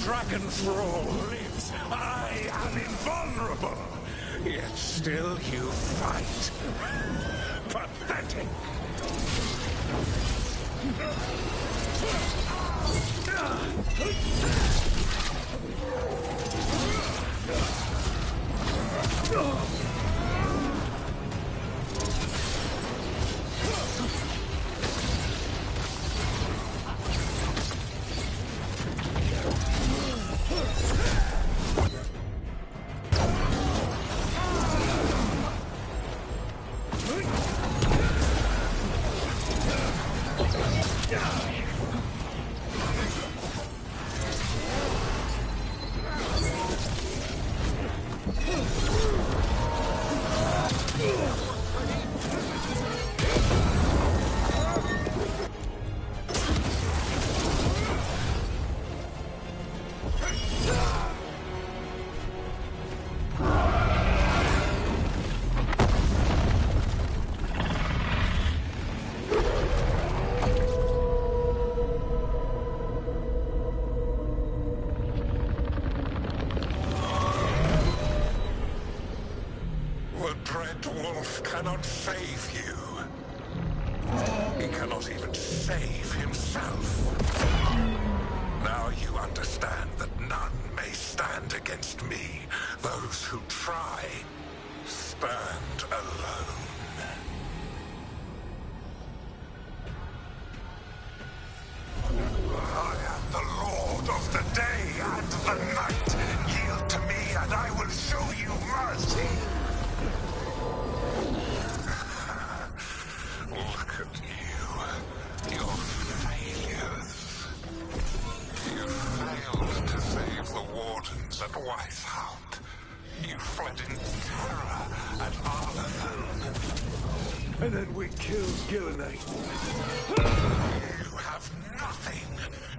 Dragon Thrall lives. I am invulnerable. Yet still you fight. Pathetic. cannot save you. He cannot even save himself. Now you understand that none may stand against me. Those who try stand alone. I am the Lord of the day and the night. Yield to me and I will show you mercy. Look at you. Your failures. You failed to save the Wardens at Weisshaupt. You fled in terror at Arlington. And then we killed Gillenay. You have nothing.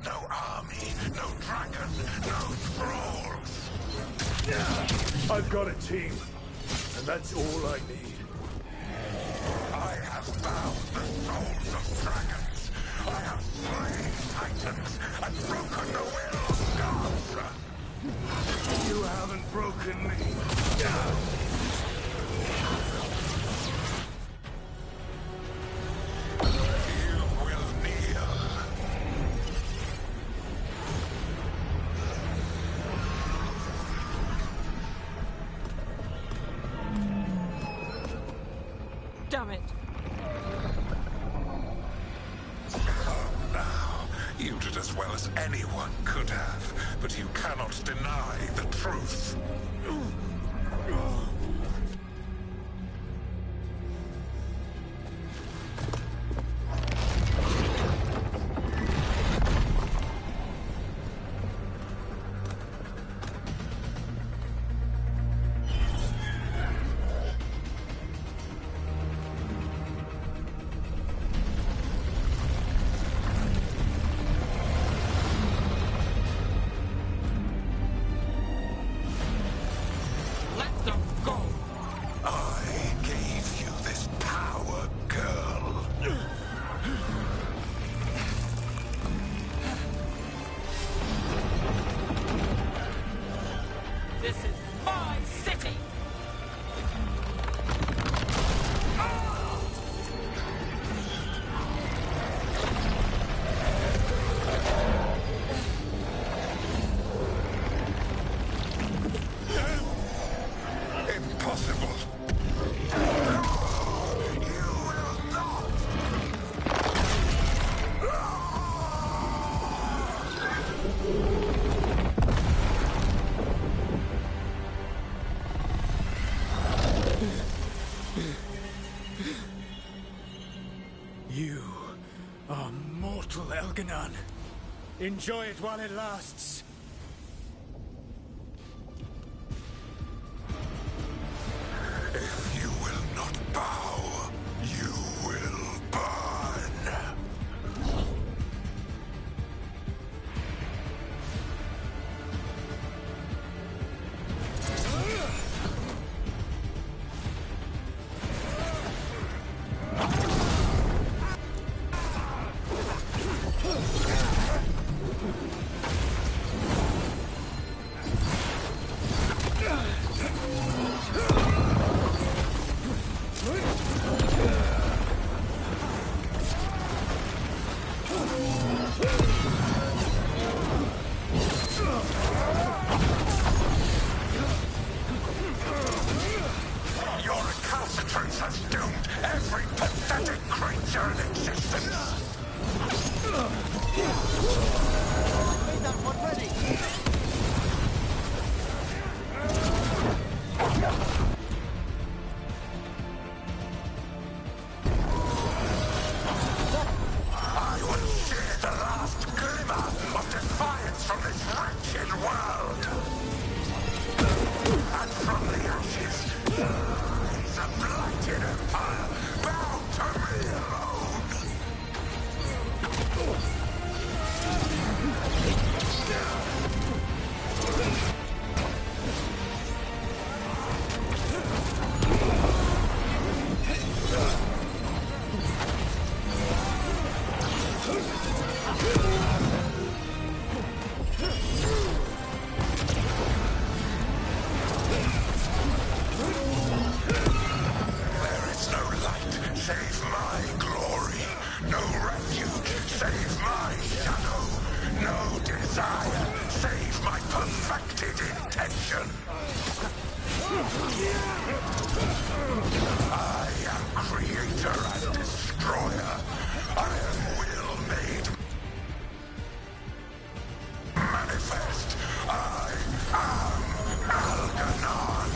No army, no dragon, no thralls. I've got a team, and that's all I need. I have found the souls of dragons. I have slain titans and broken the will of gods. You haven't broken me. You will kneel. Damn it. Now, you did as well as anyone could have, but you cannot deny the truth. You are mortal, Elganon. Enjoy it while it lasts. If you will not bow, you will burn. save my shadow. No desire, save my perfected intention. I am creator and destroyer. I am will made manifest. I am Algernon.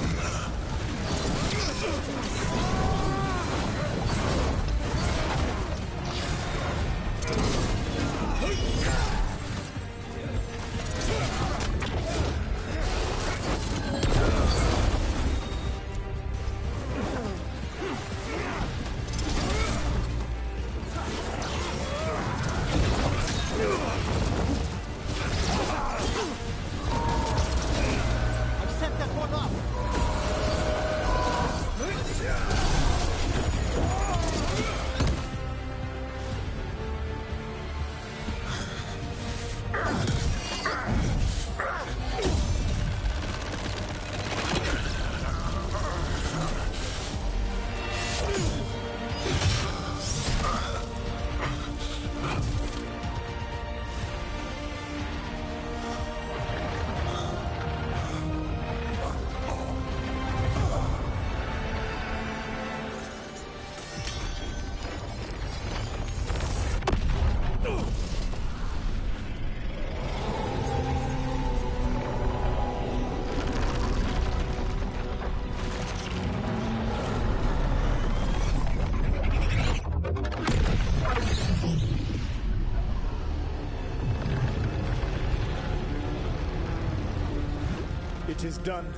It is done.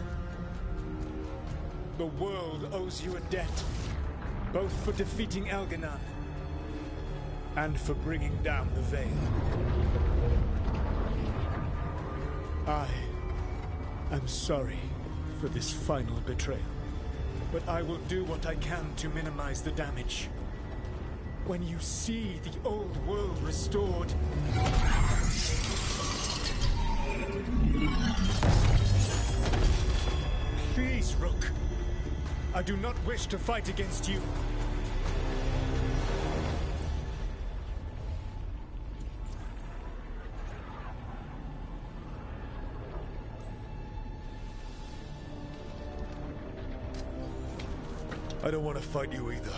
The world owes you a debt, both for defeating Algernon and for bringing down the Veil. I am sorry for this final betrayal, but I will do what I can to minimize the damage. When you see the old world restored, please, Rook. I do not wish to fight against you. I don't want to fight you either.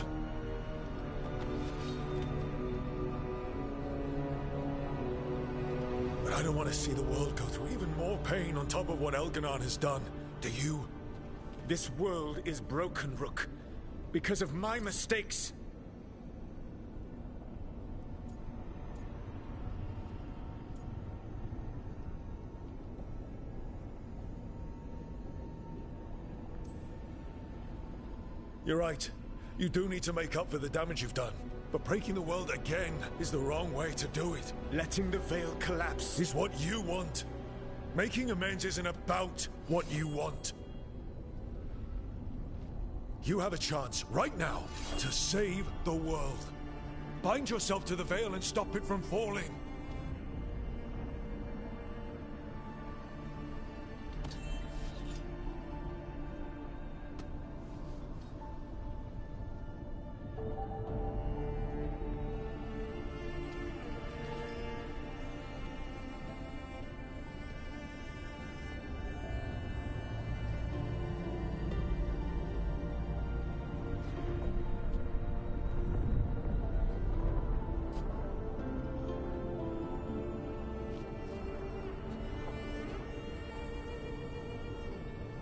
But I don't want to see the world go through even more pain on top of what Algernon has done. Do you? This world is broken, Rook, because of my mistakes. You're right. You do need to make up for the damage you've done. But breaking the world again is the wrong way to do it. Letting the Veil collapse is what you want. Making amends isn't about what you want. You have a chance, right now, to save the world. Bind yourself to the Veil and stop it from falling.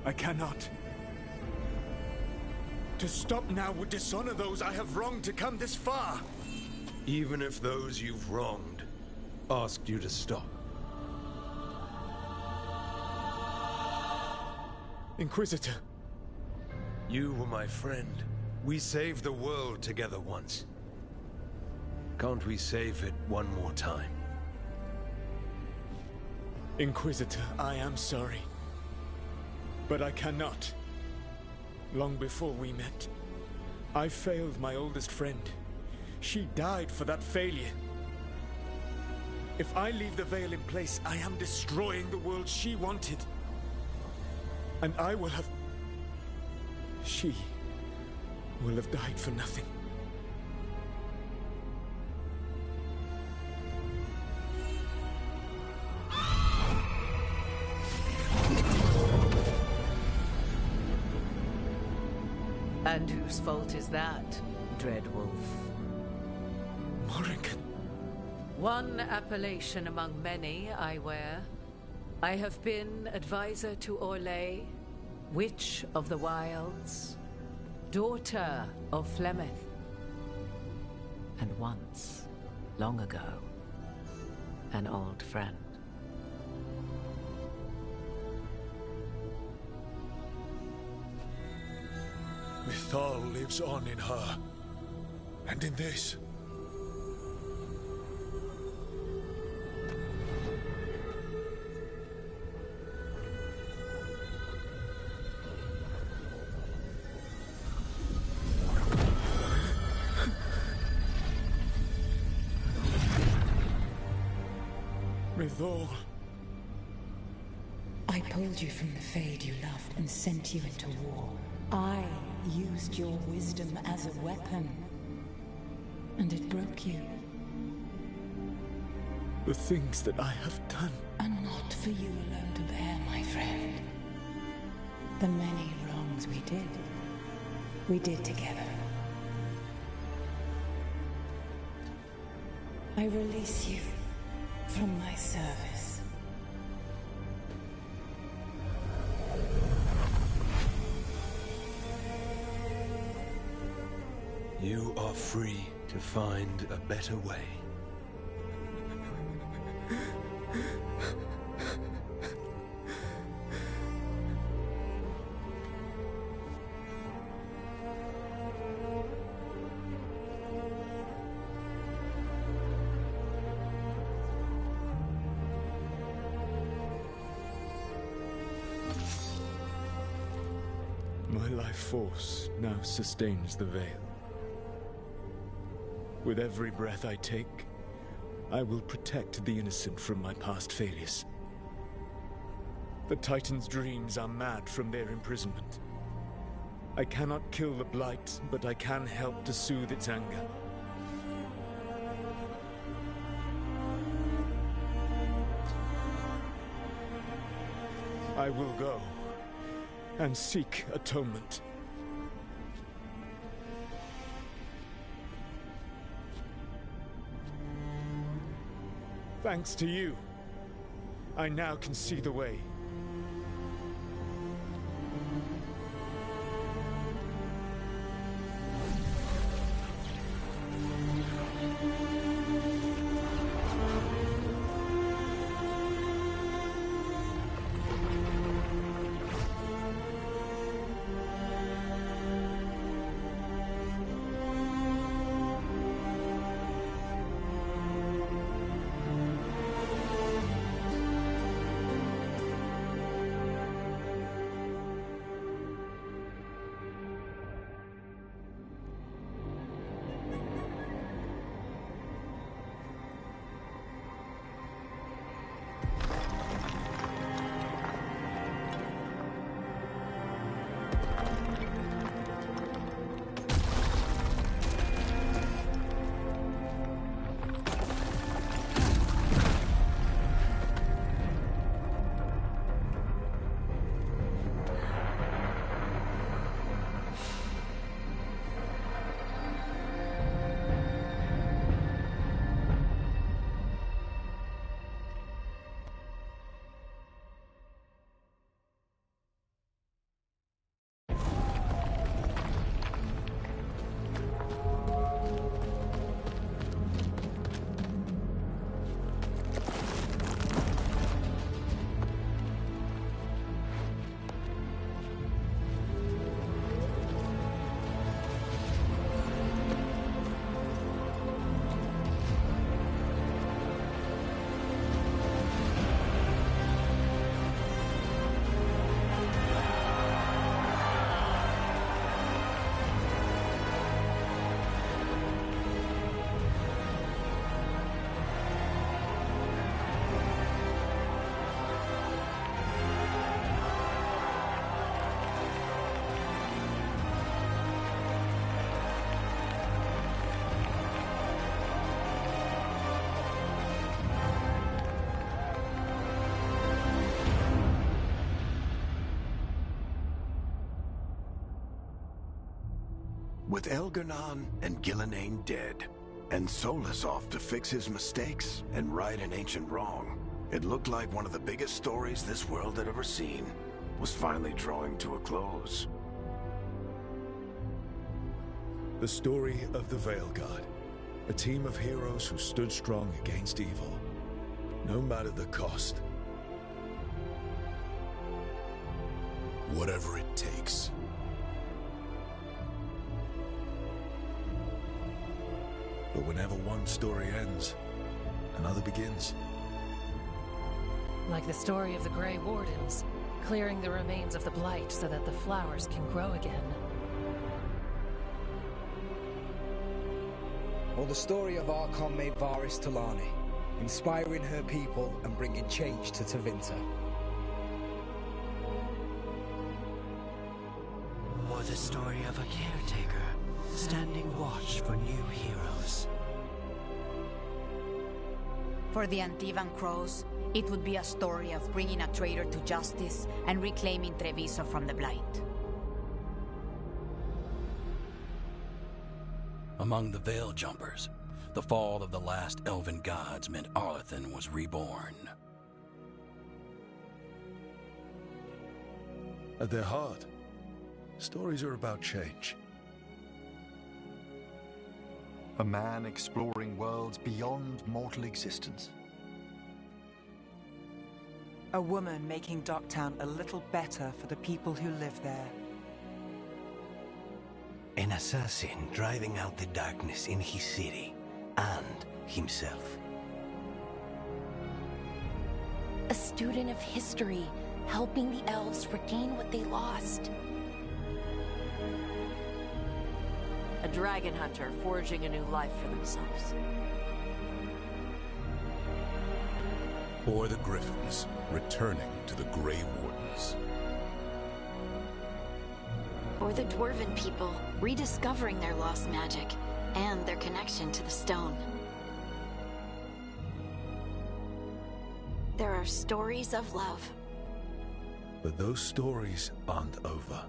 I cannot. To stop now would dishonor those I have wronged to come this far. Even if those you've wronged asked you to stop. Inquisitor. You were my friend. We saved the world together once. Can't we save it one more time? Inquisitor, I am sorry. But I cannot. Long before we met, I failed my oldest friend. She died for that failure. If I leave the Veil in place, I am destroying the world she wanted. And I will have... She will have died for nothing. And whose fault is that, Dreadwolf? Morrigan. One appellation among many, I wear. I have been advisor to Orlais, Witch of the Wilds, daughter of Flemeth, and once, long ago, an old friend. Mythal lives on in her, and in this. Mythal. I pulled you from the Fade you loved and sent you into war. I used your wisdom as a weapon. And it broke you. The things that I have done are not for you alone to bear, my friend. The many wrongs we did together. I release you from my service. You are free to find a better way. My life force now sustains the Veil. With every breath I take, I will protect the innocent from my past failures. The Titan's dreams are mad from their imprisonment. I cannot kill the Blight, but I can help to soothe its anger. I will go and seek atonement. Thanks to you, I now can see the way. With Elgar'nan and Gillenane dead, and Solus off to fix his mistakes and right an ancient wrong, it looked like one of the biggest stories this world had ever seen was finally drawing to a close. The story of the Veilguard, a team of heroes who stood strong against evil, no matter the cost. Whatever it takes. But whenever one story ends, another begins. Like the story of the Grey Wardens, clearing the remains of the Blight so that the flowers can grow again. Or the story of Archon Maid Varys Talani, inspiring her people and bringing change to Tevinter. Or the story of a caretaker, standing watch for new heroes. For the Antivan Crows, it would be a story of bringing a traitor to justice and reclaiming Treviso from the Blight. Among the Veil Jumpers, the fall of the last elven gods meant Arlathan was reborn. At their heart, stories are about change. A man exploring worlds beyond mortal existence. A woman making Docktown a little better for the people who live there. An assassin driving out the darkness in his city and himself. A student of history, helping the elves regain what they lost. A dragon hunter forging a new life for themselves. Or the Griffins, returning to the Grey Wardens. Or the Dwarven people, rediscovering their lost magic and their connection to the stone. There are stories of love. But those stories aren't over.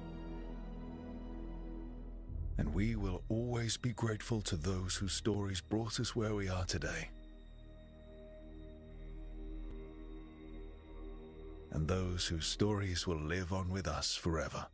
And we will always be grateful to those whose stories brought us where we are today. And those whose stories will live on with us forever.